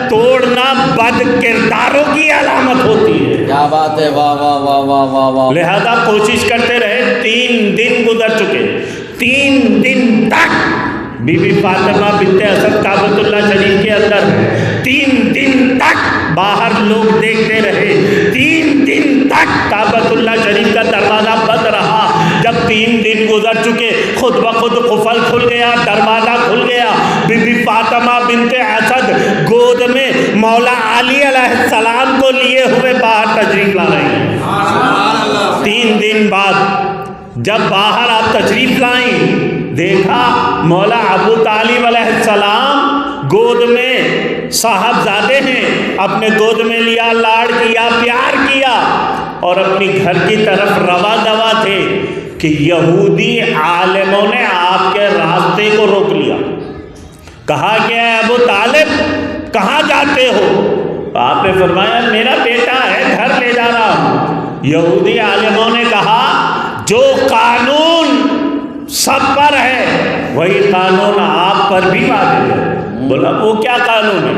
توڑنا بد کرداروں کی علامت ہوتی ہے. کیا بات ہے، واہ واہ واہ واہ واہ واہ. لہذا کوشش کرتے رہے. 3 دن گزر چکے. 3 دن تک بی بی فاطمہ بنت اسد کعبۃ اللہ شریف کے اندر. 3 دن تک باہر لوگ دیکھتے رہے. 3 دن تک کعبۃ اللہ شریف کا دروازہ بند رہا. جب 3 دن گزر چکے خود بخود قفل کھل گیا، دروازہ کھل گیا. بی بی فاطمہ بنت اسد گود میں مولا علی علیہ السلام کو لیے ہوئے باہر تشریف لا رہی ہیں. 3 دن بعد جب باہر آپ تشریف لائیں دیکھا مولا ابو طالب علیہ السلام گود میں صاحبزادے ہیں، اپنے گود میں لیا، لاڑ کیا، پیار کیا اور اپنی گھر کی طرف رواں دوا تھے کہ یہودی عالموں نے آپ کے راستے کو روک لیا. کہا کہ اے ابو طالب کہاں جاتے ہو؟ آپ نے فرمایا میرا بیٹا ہے گھر لے جا رہا ہوں. یہودی عالموں نے کہا جو قانون سب پر ہے وہی قانون آپ پر بھی واجب ہے. بولا وہ کیا قانون ہے؟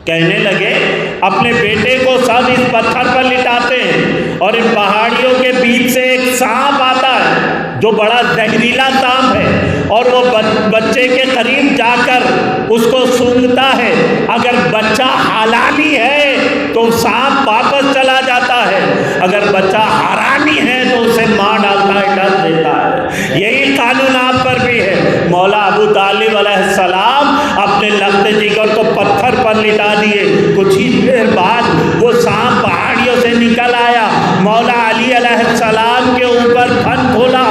کہنے لگے اپنے بیٹے کو سب اس پتھر پر لٹاتے ہیں اور ان پہاڑیوں کے بیچ سے ایک سانپ آتا ہے جو بڑا زہریلا سانپ ہے اور وہ بچے کے قریب جا کر اس کو سونگھتا ہے. اگر بچہ حلالی ہے تو سانپ واپس چلا جاتا ہے، اگر بچہ حرامی ہے تو اسے مار ڈالتا ہے، ڈس دیتا ہے. یہی قانون آپ پر بھی ہے. مولا ابو طالب علیہ السلام اپنے لخت جگر کو پتھر پر لٹا دیے. کچھ ہی دیر بعد وہ سانپ پہاڑیوں سے نکل آیا. مولا علی علیہ السلام کے اوپر پھن کھولا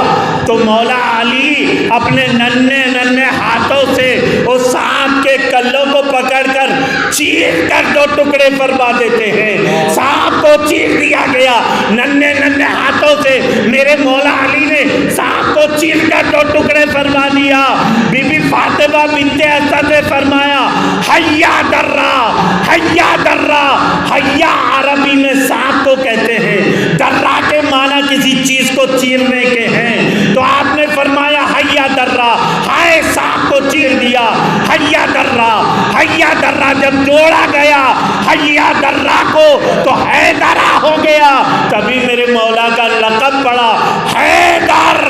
تو مولا علی اپنے ننھے ہاتھوں سے اس سانپ کے کلوں کو پکڑ کر چیر کر 2 ٹکڑے فرما دیتے ہیں. سانپ کو چیر دیا گیا ننھے ہاتھوں سے. میرے مولا علی نے سانپ کو چیر کر 2 ٹکڑے فرما دیا. بی بی فاطمہ بنت اسد نے فرمایا حیا درہ حیا درہ. حیا عربی میں سانپ کو کہتے ہیں، درہ کے معنی کسی چیز کو چیرنے کے ہیں. تو آپ نے فرمایا حیا درہ، ہائے سانپ کو چیر دیا. حیا درہ حیا درہ جب جوڑا گیا حیا درہ کو تو حیدرہ ہو گیا. تبھی میرے مولا کا لقب پڑا حیدر.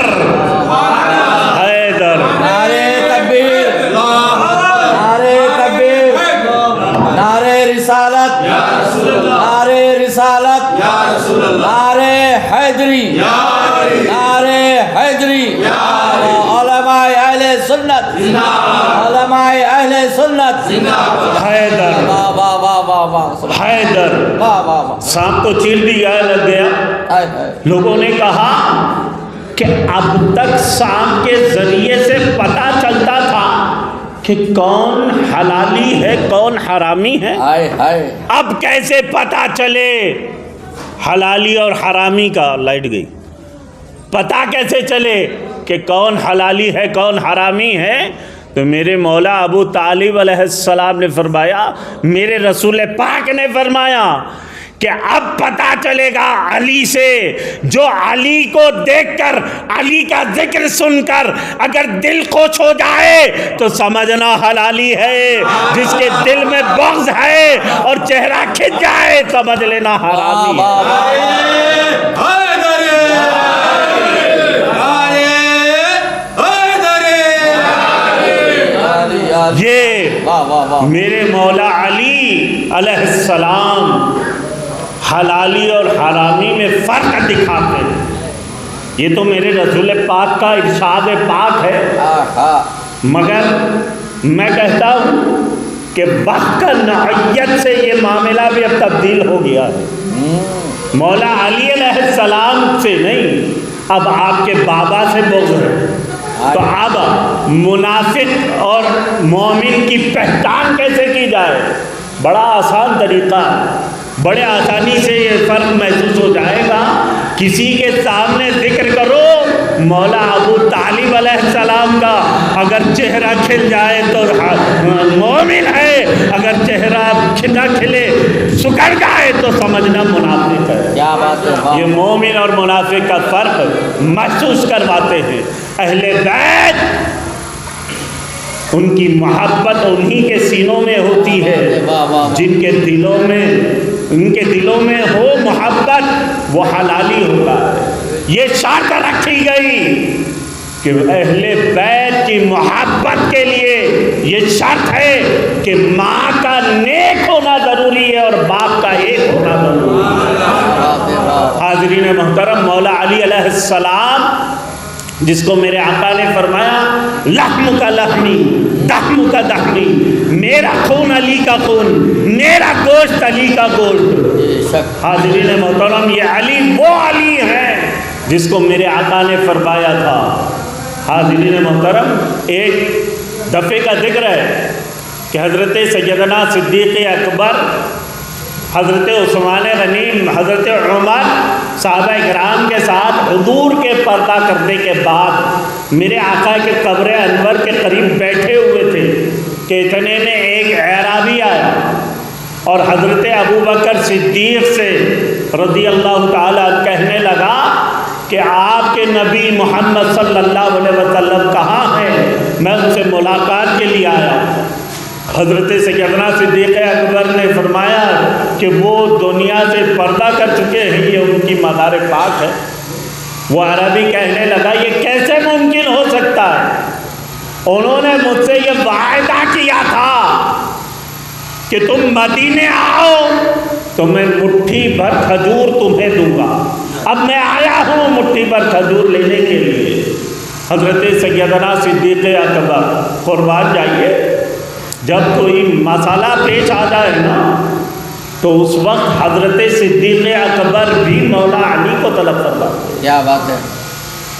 حیدر. نعرے تکبیر، نعرے تکبیر، نعرے رسالت، نعرے رسالت، نعرے حیدری، نعرے حیدری. علماء اہل سنت، علماء اہل سنت. حیدر واہ واہ واہ واہ واہ. حیدر. واہ واہ واہ. سانپ کو چیر دیا لگ گیا. ہائے ہائے. لوگوں نے کہا کہ اب تک سانپ کے ذریعے سے پتہ چلتا تھا کہ کون حلالی ہے کون حرامی ہے، ہائے ہائے. اب کیسے پتہ چلے حلالی اور حرامی کا؟ لائٹ گئی. پتہ کیسے چلے کہ کون حلالی ہے کون حرامی ہے؟ تو میرے مولا ابو طالب علیہ السلام نے فرمایا، میرے رسول پاک نے فرمایا کہ اب پتا چلے گا علی سے، جو علی کو دیکھ کر، علی کا ذکر سن کر اگر دل خوش ہو جائے تو سمجھنا حلالی ہے، جس کے دل میں بغض ہے اور چہرہ کھنچ جائے سمجھ لینا حرامی ہے۔ یہ میرے مولا علی علیہ السلام حلالی اور حرامی میں فرق دکھاتے ہیں۔ یہ تو میرے رسول پاک کا ارشاد پاک ہے، مگر میں کہتا ہوں کہ وقت کا نوعیت سے یہ معاملہ بھی اب تبدیل ہو گیا ہے۔ مولا علی علیہ السلام سے نہیں، اب آپ کے بابا سے بغض ہے۔ تو اب منافق اور مومن کی پہچان کیسے کی جائے؟ بڑا آسان طریقہ ہے، بڑے آسانی سے یہ فرق محسوس ہو جائے گا۔ کسی کے سامنے ذکر کرو مولا ابو طالب علیہ السلام کا، اگر چہرہ کھل جائے تو مومن ہے، اگر چہرہ نہ کھلے سکڑ جائے تو سمجھنا منافق ہے۔ کیا بات ہے! یہ مومن اور منافق کا فرق محسوس کرواتے ہیں۔ اہل بیت، ان کی محبت انہی کے سینوں میں ہوتی ہے جن کے دلوں میں، ان کے دلوں میں ہو محبت، وہ حلالی ہوگا۔ یہ شرط رکھی گئی کہ اہل بیت کی محبت کے لیے یہ شرط ہے کہ ماں کا نیک ہونا ضروری ہے اور باپ کا ایک ہونا ضروری ہے۔ حاضرین محترم، مولا علی علیہ السلام جس کو میرے آقا نے فرمایا لحم کا لحمی دہم کا دہمی، میرا خون علی کا خون، میرا گوشت علی کا گوشت۔ حاضرین محترم، یہ علی وہ علی ہے جس کو میرے آقا نے فرمایا تھا۔ حاضرین محترم، ایک دفعے کا ذکر ہے کہ حضرت سیدنا صدیق اکبر، حضرت عثمان غنی، حضرت عمر صحابہ کرام کے ساتھ حضور کے پردہ کرنے کے بعد میرے آقا کے قبر انور کے قریب بیٹھے ہوئے تھے کہ اتنے میں ایک اعرابی آیا اور حضرت ابو بکر صدیق سے رضی اللہ تعالیٰ کہنے لگا کہ آپ کے نبی محمد صلی اللہ علیہ وسلم کہاں ہیں؟ میں ان سے ملاقات کے لیے آیا۔ حضرت سیدنا صدیق اکبر نے فرمایا کہ وہ دنیا سے پردہ کر چکے ہیں، یہ ان کی مزار پاک ہے۔ وہ عربی کہنے لگا یہ کیسے ممکن ہو سکتا ہے؟ انہوں نے مجھ سے یہ وعدہ کیا تھا کہ تم مدینے آؤ تو میں مٹھی بھر کھجور تمہیں دوں گا۔ اب میں آیا ہوں مٹھی بھر کھجور لینے کے لیے۔ حضرت سیدنا صدیق اکبر، قربان جائیے، جب کوئی مسئلہ پیش آ جائے نا تو اس وقت حضرت صدیق اکبر بھی مولا علی کو طلب فرماتے۔ کیا بات ہے!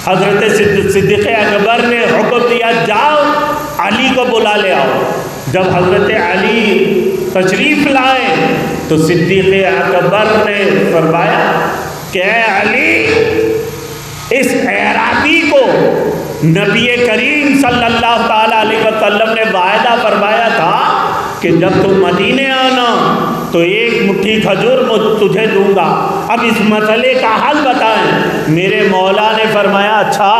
حضرت صدیق اکبر نے حکم دیا جاؤ علی کو بلا لے آؤ۔ جب حضرت علی تشریف لائے تو صدیق اکبر نے فرمایا کہ اے علی، اس اعرابی کو نبی کریم صلی اللہ تعالیٰ علیہ وسلم نے وعدہ فرمایا تھا کہ جب تم مدینے آنا تو ایک مٹھی کھجور تجھے دوں گا۔ اب اس مسئلے کا حل بتائیں۔ میرے مولا نے فرمایا اچھا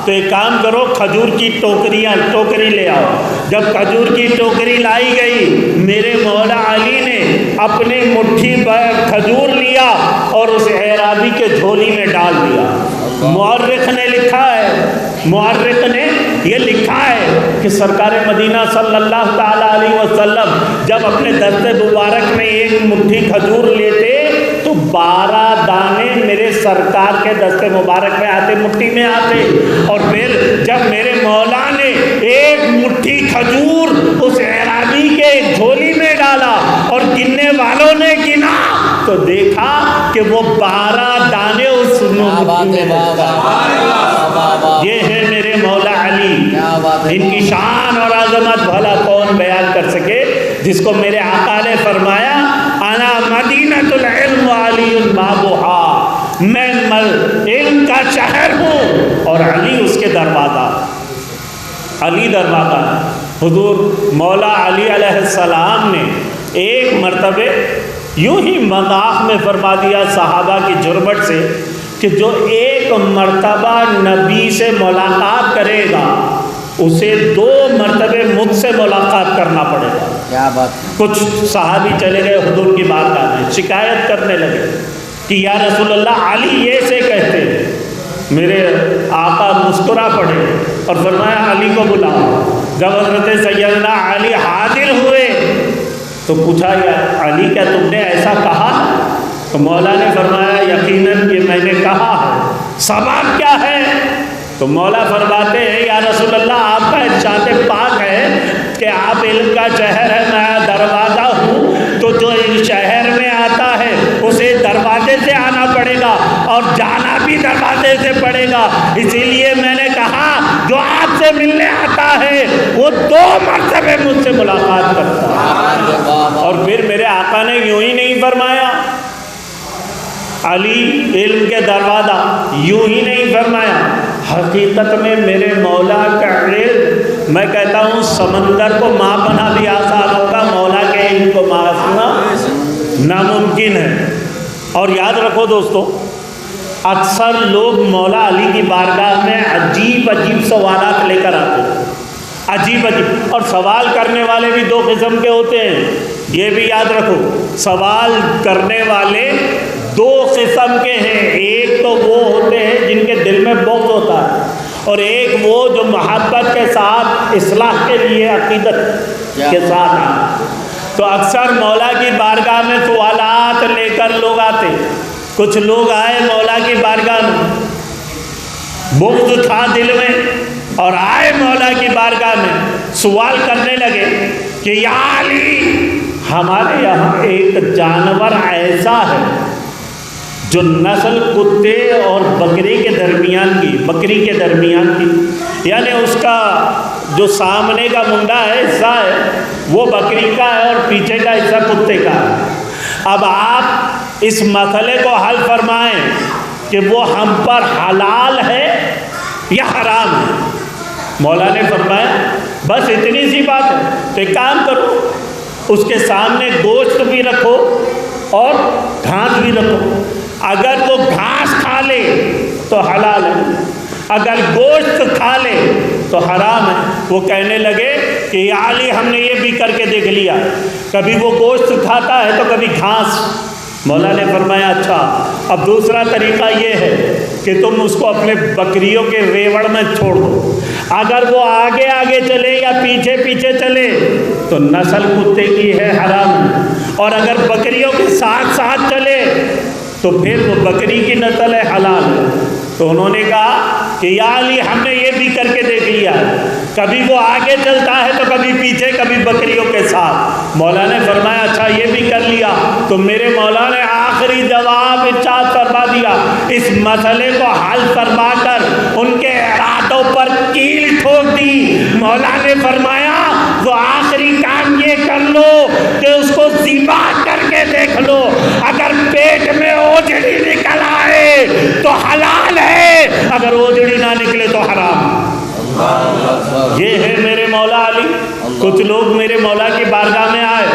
تو ایک کام کرو، کھجور کی ٹوکری لے آؤ۔ جب کھجور کی ٹوکری لائی گئی، میرے مولا علی نے اپنے مٹھی پر کھجور لیا اور اس اعرابی کے جھولی میں ڈال دیا۔ مورخ نے لکھا ہے، مورخ نے یہ لکھا ہے کہ سرکار مدینہ صلی اللہ تعالیٰ علیہ وسلم جب اپنے دست مبارک میں ایک مٹھی کھجور لیتے تو 12 دانے میرے سرکار کے دست مبارک میں آتے، مٹھی میں آتے، اور پھر جب میرے مولا نے ایک مٹھی کھجور اس اعرابی کے جھولی میں ڈالا اور گننے والوں نے گنا تو دیکھا کہ وہ 12 دانے اس مٹھی میں۔ یہ ہے میرے مولا علی، ان کی شان اور عظمت بھلا کون بیان کر سکے، جس کو میرے آقا نے فرمایا انا مدینۃ العلم علی بابھا، میں علم کا شہر ہوں اور علی اس کے دروازہ، علی دروازہ۔ حضور مولا علی علیہ السلام نے ایک مرتبہ یوں ہی مذاق میں فرما دیا صحابہ کی جرمٹ سے کہ جو ایک مرتبہ نبی سے ملاقات کرے گا اسے 2 مرتبے مجھ سے ملاقات کرنا پڑے گا. کیا بات. کچھ صحابی چلے گئے حضور کی بارگاہ میں، شکایت کرنے لگے کہ یا رسول اللہ علی یہ سے کہتے ہیں. میرے آقا مسکرا پڑے اور فرمایا علی کو بلاؤ. جب حضرت سیدنا علی حاضر ہوئے تو پوچھا یا علی کیا تم نے ایسا کہا؟ تو مولا نے فرمایا یقیناً یہ میں نے کہا ہے، سبب کیا ہے؟ تو مولا فرماتے ہیں یا رسول اللہ آپ کا ارشاد پاک ہے کہ آپ علم کا شہر ہے، میں دروازہ ہوں، تو جو شہر میں آتا ہے اسے دروازے سے آنا پڑے گا اور جانا بھی دروازے سے پڑے گا. اسی لیے میں نے کہا جو آپ سے ملنے آتا ہے وہ 2 مرتبے مجھ سے ملاقات کرتا ہے. اور پھر میرے آقا نے یوں ہی نہیں فرمایا علی علم کے دروازہ، یوں ہی نہیں فرمایا. حقیقت میں میرے مولا کا علم، میں کہتا ہوں سمندر کو ماں بنا بھی آسان ہوگا، مولا کے علم کو ماں بنا ناممکن ہے. اور یاد رکھو دوستو، اکثر لوگ مولا علی کی بارگاہ میں عجیب عجیب سوالات لے کر آتے ہیں، عجیب عجیب. اور سوال کرنے والے بھی 2 قسم کے ہوتے ہیں، یہ بھی یاد رکھو. سوال کرنے والے 2 قسم کے ہیں. ایک تو وہ ہوتے ہیں جن کے دل میں بغض ہوتا ہے، اور ایک وہ جو محبت کے ساتھ اصلاح کے لیے عقیدت کے ساتھ آتے. تو اکثر مولا کی بارگاہ میں سوالات لے کر لوگ آتے. کچھ لوگ آئے مولا کی بارگاہ میں، بغض تھا دل میں، اور آئے مولا کی بارگاہ میں سوال کرنے لگے کہ یا علی ہمارے یہاں ایک جانور ایسا ہے جو نسل کتے اور بکری کے درمیان کی یعنی اس کا جو سامنے کا منڈا ہے حصہ ہے وہ بکری کا ہے اور پیچھے کا حصہ کتے کا ہے. اب آپ اس مسئلے کو حل فرمائیں کہ وہ ہم پر حلال ہے یا حرام ہے. مولا نے فرمایا بس اتنی سی بات ہے، تو ایک کام کرو، اس کے سامنے گوشت بھی رکھو اور گھاس بھی رکھو. اگر وہ گھاس کھا لے تو حلال ہے، اگر گوشت کھا لے تو حرام ہے. وہ کہنے لگے کہ یا علی ہم نے یہ بھی کر کے دیکھ لیا، کبھی وہ گوشت کھاتا ہے تو کبھی گھاس. مولا نے فرمایا اچھا، اب دوسرا طریقہ یہ ہے کہ تم اس کو اپنے بکریوں کے ریوڑ میں چھوڑ دو. اگر وہ آگے آگے چلے یا پیچھے پیچھے چلے تو نسل کتے کی ہے، حرام. اور اگر بکریوں کے ساتھ ساتھ چلے تو پھر وہ بکری کی نسل ہے، حلال ہے. تو انہوں نے کہا کہ یا علی ہم نے یہ بھی کر کے دیکھ لیا، کبھی وہ آگے چلتا ہے تو کبھی پیچھے، کبھی بکریوں کے ساتھ. مولا نے فرمایا اچھا یہ بھی کر لیا. تو میرے مولا نے آخری جواب ارشاد فرما دیا، اس مسئلے کو حل فرما کر ان کے ارادوں پر کیل ٹھوک دی. مولا نے فرمایا وہ آخری کام یہ کر لو کہ اس کو ذبح کر کے دیکھ لو، اگر پیٹ میں اوجڑی نکل آئے تو حلال ہے، اگر اوجڑی نہ نکلے تو حرام. یہ ہے میرے مولا علی. کچھ لوگ میرے مولا کی بارگاہ میں آئے،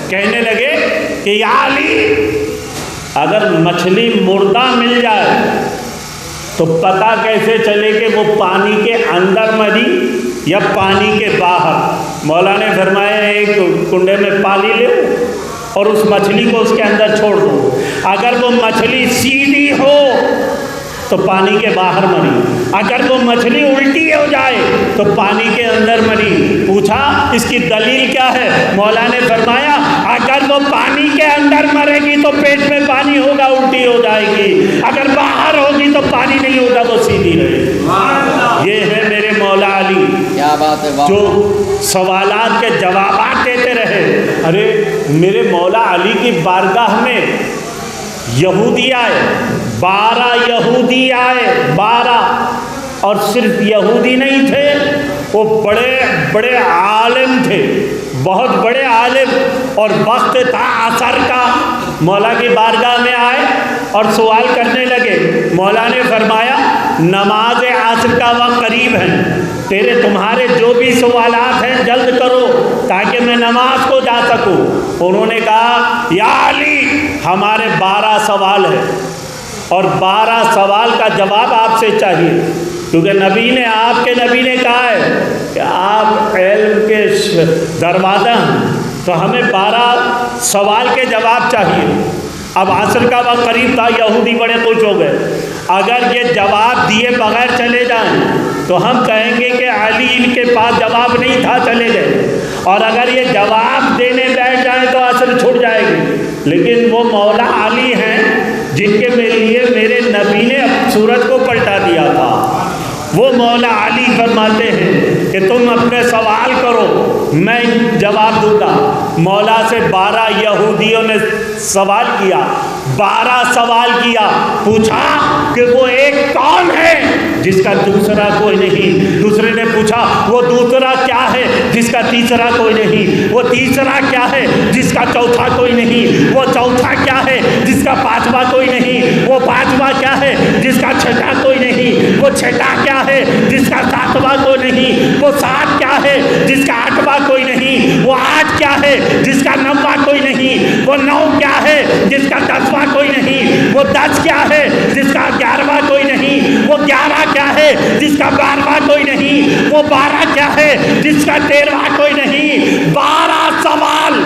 کہنے لگے کہ یا علی اگر مچھلی مردہ مل جائے تو پتہ کیسے چلے کہ وہ پانی کے اندر مری یا پانی کے باہر؟ مولا نے فرمایا ایک کنڈے میں پانی لے اور اس مچھلی کو اس کے اندر چھوڑ دو. اگر وہ مچھلی سیدھی ہو تو پانی کے باہر مری، اگر وہ مچھلی الٹی ہو جائے تو پانی کے اندر مری. پوچھا اس کی دلیل کیا ہے؟ مولا نے فرمایا اگر وہ پانی کے اندر مرے گی تو پیٹ میں پانی ہوگا، الٹی ہو جائے گی، اگر باہر ہوگی تو پانی نہیں ہوگا تو سیدھی رہے گی. یہ ہے میرے مولا علی. کیا بات ہے، جو سوالات کے جوابات دیتے رہے. ارے میرے مولا علی کی بارگاہ میں یہودی آئے، 12 یہودی آئے، 12. اور صرف یہودی نہیں تھے، وہ بڑے بڑے عالم تھے، بہت بڑے عالم. اور وقت تھا عصر کا. مولا کی بارگاہ میں آئے اور سوال کرنے لگے. مولا نے فرمایا نماز عصر کا وقت قریب ہے، تمہارے جو بھی سوالات ہیں جلد کرو تاکہ میں نماز کو جا سکوں. انہوں نے کہا یا علی ہمارے 12 سوال ہیں اور 12 سوال کا جواب آپ سے چاہیے، کیونکہ آپ کے نبی نے کہا ہے کہ آپ علم کے دروازہ ہیں، تو ہمیں 12 سوال کے جواب چاہیے۔ اب عصر کا وقت قریب تھا، یہودی بڑے خوش ہو گئے۔ اگر یہ جواب دیے بغیر چلے جائیں تو ہم کہیں گے کہ علی ان کے پاس جواب نہیں تھا، چلے گئے، اور اگر یہ جواب دینے بیٹھ جائیں تو عصر چھوٹ جائے گی۔ لیکن وہ مولا علی ہیں جن کے لیے میرے نبی نے سورج کو پلٹا دیا تھا۔ وہ مولا علی فرماتے ہیں کہ تم اپنے سوال کرو، میں جواب دوں گا۔ مولا سے 12 یہودیوں نے سوال کیا، 12 سوال کیا، پوچھا کہ وہ ایک کون ہے جس کا دوسرا کوئی نہیں۔ دوسرے نے پوچھا وہ دوسرا کیا ہے جس کا تیسرا کوئی نہیں، وہ تیسرا کیا ہے جس کا چوتھا کوئی نہیں، وہ چوتھا کیا ہے جس کا پانچواں کوئی نہیں، وہ پانچواں کیا ہے جس کا چھٹا کوئی نہیں، وہ چھٹا کیا ہے جس کا ساتواں کوئی نہیں، وہ 7 کیا ہے جس کا 8واں کوئی نہیں، وہ 8 کیا ہے جس کا 9واں کوئی نہیں، وہ 9 کیا ہے جس کا 10واں کوئی نہیں، وہ 10 کیا ہے جس کا 11واں کوئی نہیں، وہ 11 کیا ہے جس کا 12واں کوئی نہیں، وہ 12 کیا ہے جس کا 13واں کوئی نہیں۔ 12 سوال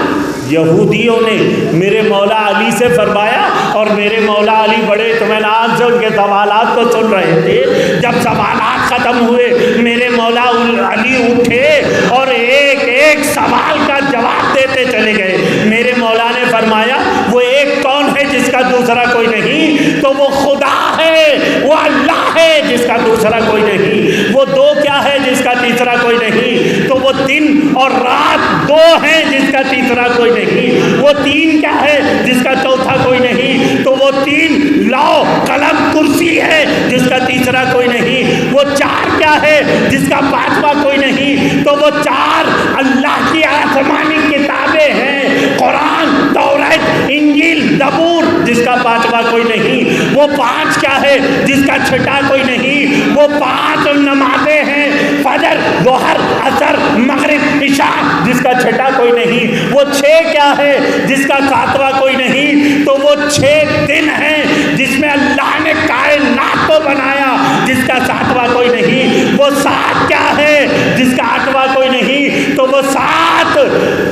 یہودیوں نے میرے مولا علی سے فرمایا، اور میرے مولا علی بڑے اطمینان سے ان کے سوالات کو سن رہے تھے۔ جب سوالات ختم ہوئے میرے مولا علی اٹھے اور ایک ایک سوال کا جواب دیتے چلے گئے۔ میرے مولا نے فرمایا وہ ایک کون ہے جس کا دوسرا کوئی نہیں، تو وہ خدا ہے، وہ اللہ ہے جس کا دوسرا کوئی نہیں۔ وہ 2 کیا ہے جس کا تیسرا کوئی نہیں، تو وہ دن اور رات 2 ہیں جس کا تیسرا کوئی نہیں۔ وہ 3 کیا ہے جس کا چوتھا کوئی نہیں، تو وہ 3 لو قلم کرسی ہے جس کا تیسرا کوئی نہیں۔ وہ 4 کیا ہے جس کا 5واں کوئی نہیں، تو وہ 4 اللہ کی آسمانی کتابیں ہیں، قرآن، تورات، انجیل، زبور، جس کا 5واں کوئی نہیں۔ وہ 5 کیا ہے جس کا چھٹا کوئی نہیں، وہ 5 نمازیں ہیں، فجر، ظہر، عصر، مغرب، عشاء، جس کا چھٹا کوئی نہیں۔ وہ 6 کیا ہے جس کا 7واں کوئی نہیں، تو وہ 6 دن ہیں جس میں اللہ نے کائنات کو بنایا، جس کا 7واں کوئی نہیں۔ وہ 7 کیا ہے جس کا 8واں کوئی نہیں، تو وہ 7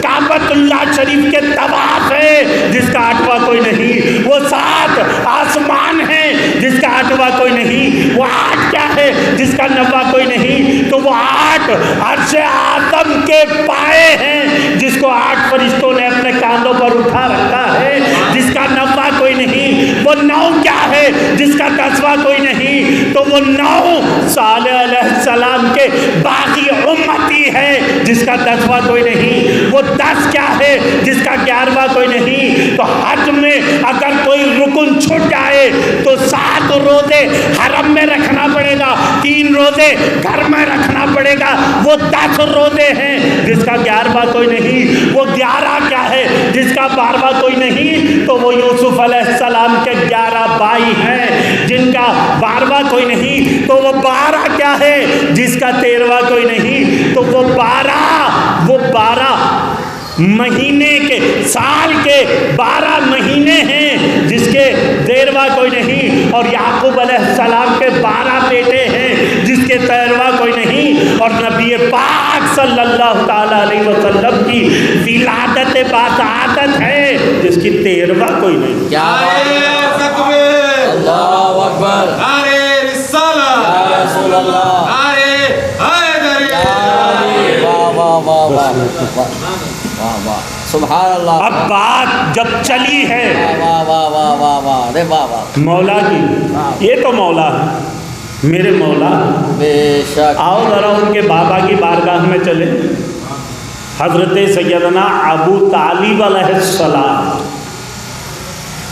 کعبۃ اللہ شریف کے طواف ہے جس کا 8واں کوئی نہیں۔ وہ 7 آسمان ہیں جس کا 8واں کوئی نہیں۔ وہ 8 کیا ہے جس کا 9واں کوئی نہیں، تو وہ 8 عرش اعظم کے پائے ہیں جس کو 8 فرشتوں نے اپنے کاندھوں پر اٹھا رکھا ہے، جس کا 9واں کوئی نہیں۔ وہ 9 کیا ہے جس کا 10واں کوئی نہیں، تو وہ 9 صالح علیہ السلام کے باقی امتی ہے جس کا 10واں کوئی نہیں۔ وہ 10 کیا ہے جس کا 11واں کوئی نہیں۔ تو حج میں اگر کوئی رکن چھٹ جائے تو 7 روزے حرم میں رکھنا پڑے گا، 3 روزے گھر میں رکھنا پڑے گا۔ وہ 10 روزے ہیں جس کا 11واں کوئی نہیں۔ وہ 11 کیا ہے جس کا 12واں کوئی نہیں، تو وہ یوسف علیہ السلام کے 11 بھائی ہیں جن کا 12واں کوئی نہیں۔ تو وہ 12 کیا ہے جس کا 13واں کوئی نہیں، تو وہ 12 مہینے کے، سال کے 12 مہینے ہیں جس کے 13واں کوئی نہیں۔ اور یعقوب علیہ السلام کے 12 بیٹے ہیں جس کے 13واں کوئی نہیں۔ اور نبی پاک صلی اللہ تعالی علیہ وسلم کی ولادت باسعادت ہے جس کی 13واں کوئی نہیں۔ کیا اللہ اکبر، نعرے رسالت، یا رسول اللہ، نعرے حیدری، واہ واہ واہ واہ واہ واہ، سبحان اللہ۔ اب بات جب چلی ہے واہ واہ واہ واہ واہ، ارے واہ واہ، مولا کی، یہ تو مولا ہے میرے مولا۔ بے شک۔ آؤ ذرا ان کے بابا کی بارگاہ میں چلے، حضرت سیدنا ابو طالب علیہ السلام،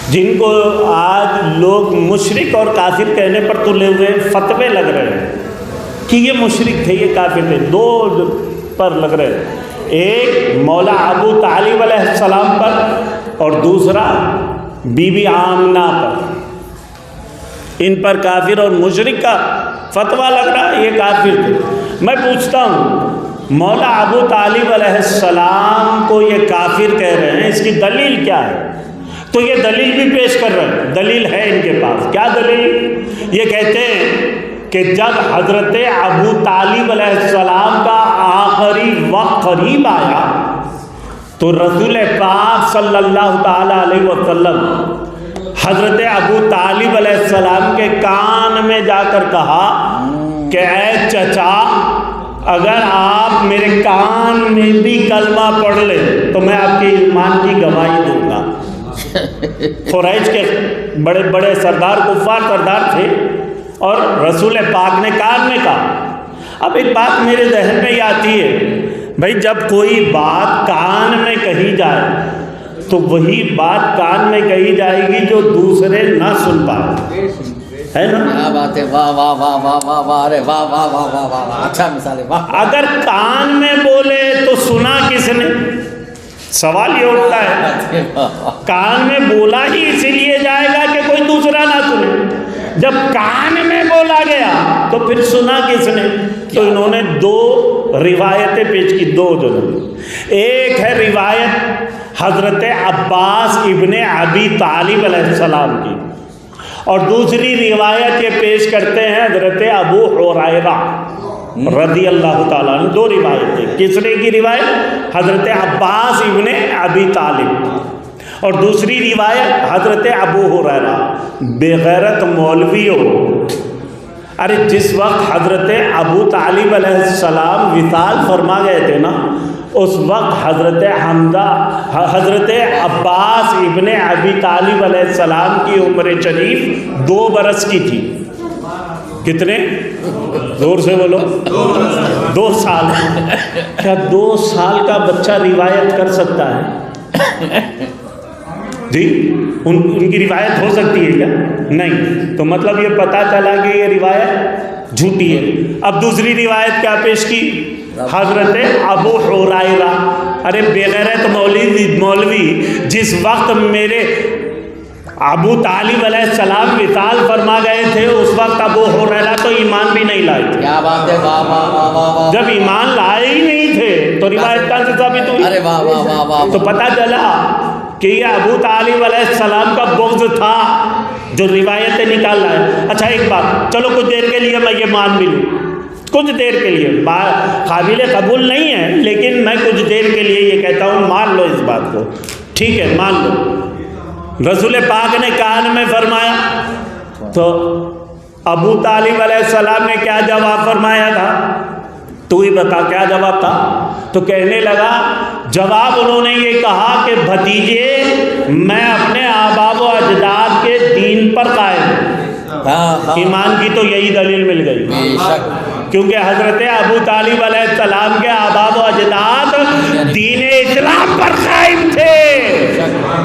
جن کو آج لوگ مشرک اور کافر کہنے پر تلے ہوئے فتوے لگ رہے ہیں کہ یہ مشرک تھے، یہ کافر تھے۔ 2 پر لگ رہے ہیں، ایک مولا ابو طالب علیہ السلام پر اور دوسرا بی بی آمنہ پر۔ ان پر کافر اور مشرک کا فتویٰ لگ رہا ہے، یہ کافر تھے۔ میں پوچھتا ہوں مولا ابو طالب علیہ السلام کو یہ کافر کہہ رہے ہیں، اس کی دلیل کیا ہے؟ تو یہ دلیل بھی پیش کر رہے ہیں، دلیل ہے ان کے پاس. کیا دلیل؟ یہ کہتے ہیں کہ جب حضرت ابو طالب علیہ السلام کا آخری وقت قریب آیا تو رسول پاک صلی اللہ تعالی علیہ وسلم حضرت ابو طالب علیہ السلام کے کان میں جا کر کہا کہ اے چچا، اگر آپ میرے کان میں بھی کلمہ پڑھ لیں تو میں آپ کے ایمان کی گواہی دوں گا. قریش کے بڑے بڑے سردار، کفار سردار تھے، اور رسول پاک نے کان میں کہا. اب ایک بات میرے ذہن میں یہ آتی ہے، بھائی جب کوئی بات کان میں کہی جائے تو وہی بات کان میں کہی جائے گی جو دوسرے نہ سن پائے، ہے نا؟ کیا بات ہے، واہ واہ واہ واہ واہ واہ، ارے واہ واہ واہ واہ واہ واہ، اچھا مثال ہے، واہ. اگر کان میں بولے تو سنا کس نے؟ سوال یہ اٹھتا ہے. کان میں بولا ہی اسی لیے جائے گا کہ کوئی دوسرا نہ سنے. جب کان میں بولا گیا تو پھر سنا کس نے؟ تو انہوں نے دو روایتیں پیش کی، دو جنوں. ایک ہے روایت حضرت عباس ابن ابی طالب علیہ السلام کی، اور دوسری روایت یہ پیش کرتے ہیں حضرت ابو ہریرہ رضی اللہ تعالیٰ عنہ. دو روایتیں. کسرے کی روایت حضرت عباس ابن ابی طالب، اور دوسری روایت حضرت ابو ہریرہ. بے غیرت مولویوں، ارے جس وقت حضرت ابو طالب علیہ السلام وصال فرما گئے تھے نا، اس وقت حضرت عباس ابن ابی طالب علیہ السلام کی عمر شریف 2 برس کی تھی. کتنے؟ زور سے بولو. 2 سال. کیا 2 سال کا بچہ روایت کر سکتا ہے؟ جی ان کی روایت ہو سکتی ہے کیا؟ نہیں. تو مطلب یہ پتہ چلا کہ یہ روایت جھوٹی ہے. اب دوسری روایت کیا پیش کی؟ حضرت ابو ہریرہ. ارے بغیرت مولوی، جس وقت میرے ابو طالب علیہ السلام وصال فرما گئے تھے اس وقت ابو ہریرہ تو ایمان بھی نہیں لائے تھے. کیا بات ہے، واہ واہ واہ واہ واہ. جب ایمان لائے ہی نہیں تھے تو روایت کہاں سے ثابت ہوئی؟ ارے واہ واہ واہ واہ. تو پتہ چلا کہ یہ ابو طالب علیہ السلام کا بغض تھا جو روایتیں نکال رہا ہے. اچھا ایک بات، چلو کچھ دیر کے لیے میں یہ مان بھی لوں، کچھ دیر کے لیے قابل قبول نہیں ہے، لیکن میں کچھ دیر کے لیے یہ کہتا ہوں مان لو اس بات کو. ٹھیک ہے، مان لو. رسول پاک نے کان میں فرمایا تو ابو طالب علیہ السلام نے کیا جواب فرمایا تھا؟ تو ہی بتا کیا جواب تھا؟ تو کہنے لگا، جواب انہوں نے یہ کہا کہ بھتیجے میں اپنے آبا و اجداد کے دین پر قائم ہوں. ایمان کی تو یہی دلیل مل گئی، کیونکہ حضرت ابو طالب علیہ السلام کے آبا و اجداد دین اسلام پر قائم تھے.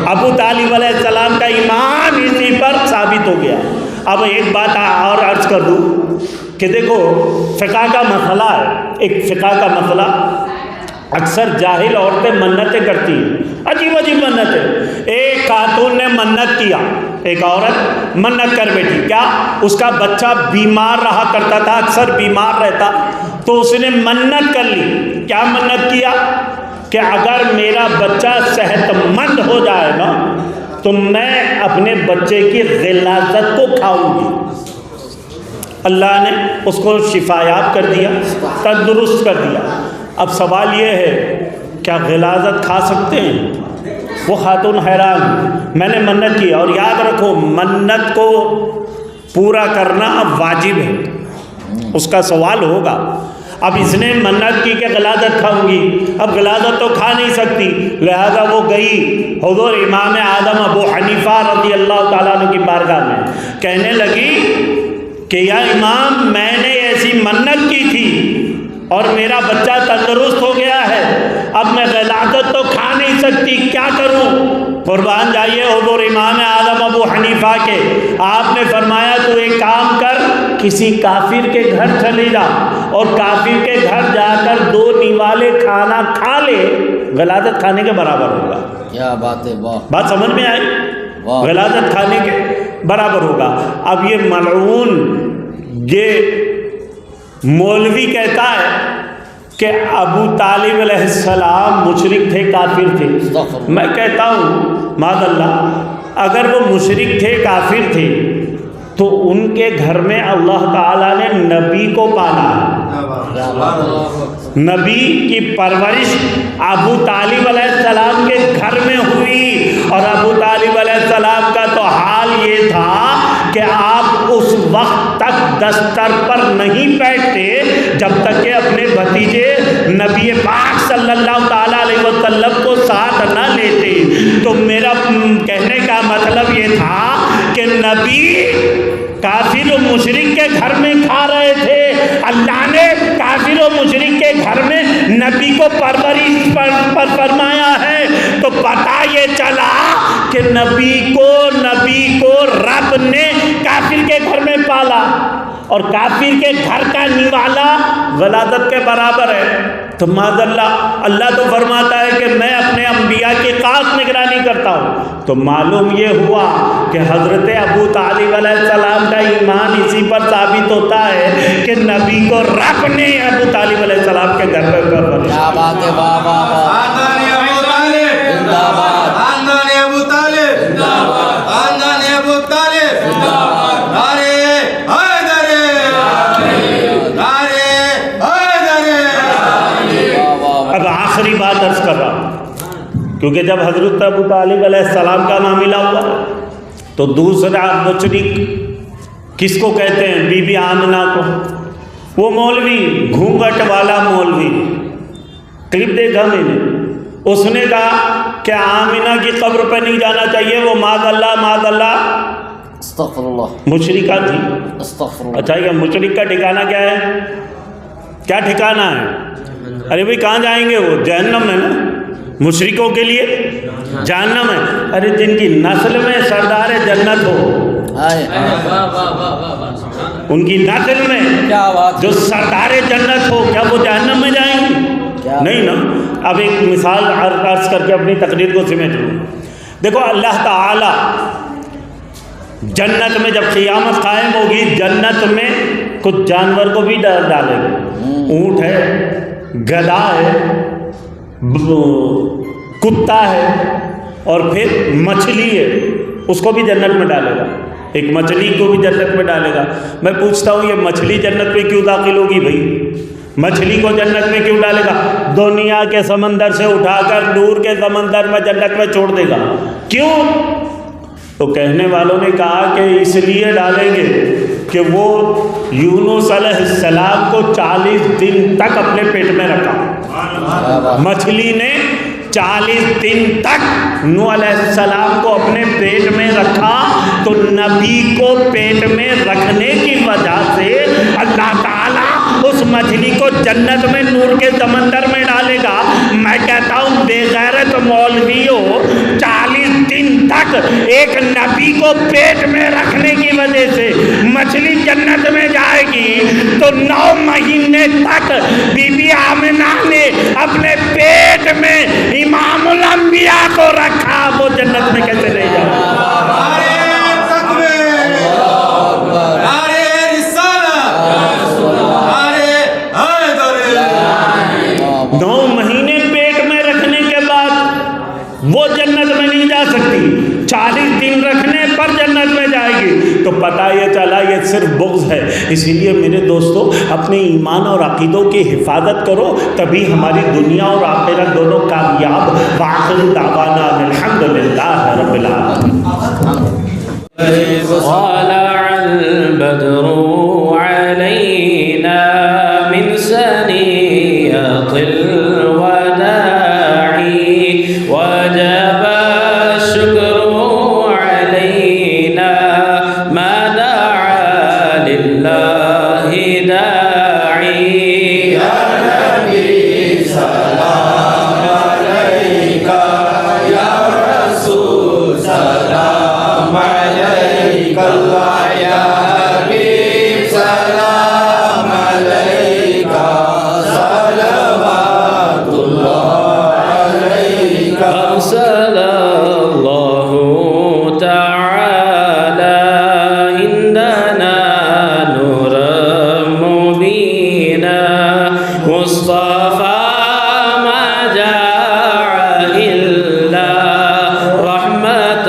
ابو طالب علیہ السلام کا ایمان اسی پر ثابت ہو گیا. اب ایک بات اور عرض کر دوں کہ دیکھو فقہ کا مسئلہ ہے. ایک فقہ کا مسئلہ، اکثر جاہل عورتیں منتیں کرتی ہیں، عجیب عجیب منتیں. ایک خاتون نے منت کیا، ایک عورت منت کر بیٹھی. کیا؟ اس کا بچہ بیمار رہا کرتا تھا، اکثر بیمار رہتا، تو اس نے منت کر لی. کیا منت کیا؟ کہ اگر میرا بچہ صحت مند ہو جائے گا تو میں اپنے بچے کی غلاظت کو کھاؤں گی. اللہ نے اس کو شفایاب کر دیا، تندرست کر دیا. اب سوال یہ ہے کیا غلاظت کھا سکتے ہیں؟ وہ خاتون حیران، میں نے منت کی. اور یاد رکھو منت کو پورا کرنا اب واجب ہے، اس کا سوال ہوگا. اب اس نے منت کی کہ غلاظت کھاؤں گی، اب غلاظت تو کھا نہیں سکتی، لہذا وہ گئی حضور امام اعظم ابو حنیفہ رضی اللہ تعالیٰ عنہ کی بارگاہ میں، کہنے لگی کہ یا امام میں نے ایسی منت کی تھی اور میرا بچہ تندرست ہو گیا ہے، اب میں غلاظت تو کھا نہیں سکتی، کیا کروں؟ قربان جائیے حضور امام اعظم ابو حنیفہ کے. آپ نے فرمایا تو ایک کام کر، کسی کافر کے گھر چلے جا اور کافر کے گھر جا کر 2 نوالے کھانا کھا لے، غلاظت کھانے کے برابر ہوگا. کیا بات ہے، واہ. بات سمجھ میں آئی؟ غلاظت کھانے کے برابر ہوگا. اب یہ ملعون یہ مولوی کہتا ہے کہ ابو طالب علیہ السلام مشرک تھے، کافر تھے. میں کہتا ہوں معاذ اللہ اگر وہ مشرک تھے، کافر تھے، تو ان کے گھر میں اللہ تعالیٰ نے نبی کو پالا. نبی کی پرورش ابو طالب علیہ السلام کے گھر میں ہوئی، اور ابو طالب علیہ السلام کا تو حال یہ تھا کہ آپ اس وقت تک دستر پر نہیں بیٹھتے جب تک کہ اپنے بھتیجے نبی پاک صلی اللہ تعالیٰ علیہ وسلم کو ساتھ نہ لیتے. تو میرا کہنے کا مطلب یہ تھا کہ نبی کافر و مشرک کے گھر میں کھا رہے تھے. اللہ نے کافر و مشرک کے گھر میں نبی کو پرورش پر فرمایا ہے. تو پتہ یہ چلا کہ نبی کو رب نے کافر کے گھر میں پالا، اور کافر کے گھر کا نوالا ولادت کے برابر ہے. تو معاذ اللہ تو فرماتا ہے کہ میں اپنے انبیاء کی خاص نگرانی کرتا ہوں. تو معلوم یہ ہوا کہ حضرت ابو طالب علیہ السلام کا ایمان اسی پر ثابت ہوتا ہے کہ نبی کو رب نے ابو طالب علیہ السلام کے گھر پر پرورش. کیا بات ہے، واہ واہ واہ، خاندان ابو طالب زندہ باد، خاندان ابو طالب زندہ باد، خاندان ابو طالب زندہ باد. نعرے حیدر، نعرے حیدر. اب آخری بات عرض کر رہا ہوں، کیونکہ جب حضرت ابو طالب علیہ السلام کا معاملہ ہوا تو دوسرا مشرک کس کو کہتے ہیں؟ بی بی آمنہ کو. وہ مولوی، گھونگھٹ والا مولوی، کلپ دیکھا میں نے، اس نے کہا کہ آمنہ کی قبر پہ نہیں جانا چاہیے، وہ معاذ اللہ استغفر اللہ، مشرکہ تھی. استغفر اللہ. اچھا یہ مشرک کا ٹھکانہ کیا ہے؟ کیا ٹھکانہ ہے؟ ارے بھائی کہاں جائیں گے؟ وہ جہنم ہے نا. مشرکوں کے لیے جہنم ہے. ارے جن کی نسل میں سردار جنت ہو، ان کی نسل میں جو سردار جنت ہو، کیا وہ جہنم میں جائیں گے؟ نہیں نا. اب ایک مثال عرض کر کے اپنی تقریر کو سمیٹ لوں. دیکھو اللہ تعالی جنت میں جب قیامت قائم ہوگی، جنت میں کچھ جانور کو بھی ڈالے گا. اونٹ ہے، گدھا ہے، کتا ہے، اور پھر مچھلی ہے، اس کو بھی جنت میں ڈالے گا. ایک مچھلی کو بھی جنت میں ڈالے گا. میں پوچھتا ہوں یہ مچھلی جنت میں کیوں داخل ہوگی بھائی؟ مچھلی کو جنت میں کیوں ڈالے گا؟ دنیا کے سمندر سے اٹھا کر دور کے سمندر میں جنت میں چھوڑ دے گا. کیوں؟ تو کہنے والوں نے کہا کہ اس لیے ڈالیں گے کہ وہ یونس علیہ السلام کو 40 دن تک اپنے پیٹ میں رکھا. مچھلی نے 40 دن تک نوح علیہ السلام کو اپنے پیٹ میں رکھا. تو نبی کو پیٹ میں رکھنے کی وجہ سے اللہ تعالیٰ اس مچھلی کو جنت میں نور کے سمندر میں ڈالے گا. میں کہتا ہوں بے غیرت مولویوں، 40 دن تک ایک نبی کو پیٹ میں رکھنے کی وجہ سے مچھلی جنت میں جائے گی، تو 9 مہینے تک بی بی آمنہ نے اپنے پیٹ میں امام الانبیاء کو رکھا، وہ جنت میں کیسے نہیں جائے گا؟ وہ جنت میں نہیں جا سکتی، 40 دن رکھنے پر جنت میں جائے گی. تو پتہ یہ چلا یہ صرف بغض ہے. اسی لیے میرے دوستو اپنے ایمان اور عقیدوں کی حفاظت کرو، تبھی ہماری دنیا اور آخرت دونوں کامیاب. وآخر دعوانا الحمدللہ رب العالمین. طلع البدر علينا من ثنيات الوداع وجب الشكر علينا ما دعا لله داعي. يا نبي سلام عليك، يا رسول سلام عليك، الله يا حبيب سلام عليك، صلوات الله عليك. أرسل الله تعالى عندنا نورا مبينا مصطفى ما جاء إلا رحمة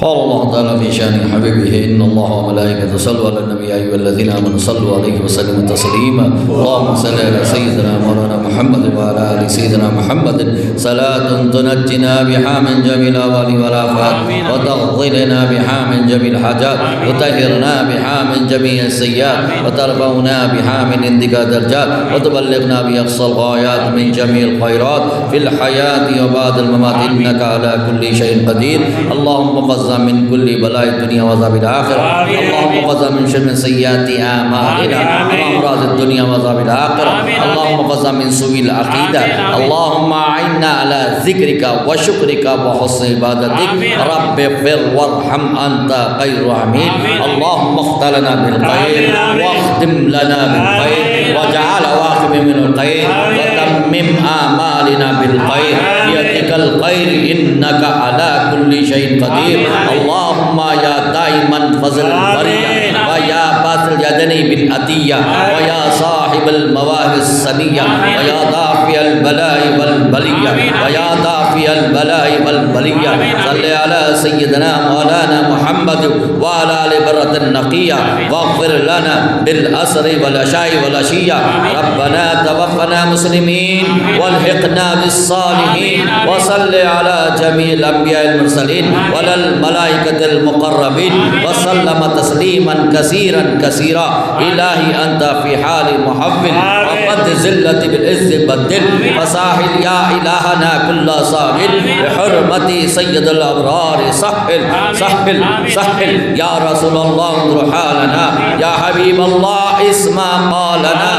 قال الله تعالى في شأن حبيبه إن الله وملائكته يصلون على النبي يا أيها الذين آمنوا صلوا عليه وسلموا تسليما اللهم صل على سيدنا مولانا محمد وعلى آل سيدنا محمد صلاة تنجنا بها من جميع الأهوال والآفات وتغفر لنا بها من جميع الحاجات وتطهرنا بها من جميع السيئات وترفعنا بها من عندك درجات وتبلغنا بأقصى الغايات من جميع الخيرات في الحياة وبعد الممات إنك على كل شيء قدير اللهم قص من كل بلاء الدنيا وعذاب الآخرة اللهم قص من شر سيئات أعمالنا وأمراض الدنيا وعذاب الآخرة اللهم قص من سوء العقيدة اللهم أعنا على ذكرك وشكرك وحسن عبادتك رب اغفر وارحم أنت خير الراحمين اللهم اختم لنا بالخير واختم لنا بالخير واجعل واختم من الخير وتمم آمالنا بالخير بيدك الخير إنك على كل شيء قدير اللهم يا دائما فضل البرية ويا باسل اليدين بالعطية ويا صاحب المواهب السنية ويا دافع البلاء والبلية ويا دافع البلاء والبلية صل على سيدنا مولانا محمد وعلى آل برة النقية واغفر لنا بالأسر والعشاء والعشية ربنا توفنا مسلمين والحقنا بالصالحين وصل على جميع الأنبياء المرسلين وعلى الملائكة المقربين وسلم تسليما كثيرا كثيرا إلهي أنت في حال محفل وقد زلت بالعز بدل فساحل يا إلهنا كل ساحل بحرمة سيد الأبرار سهل سهل سهل يا رسول الله انظر حالنا يا حبيب الله اسمع قالنا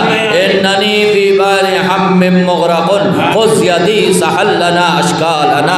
إنني في بار هم مغرق خذ يدي سهل لنا أشكالنا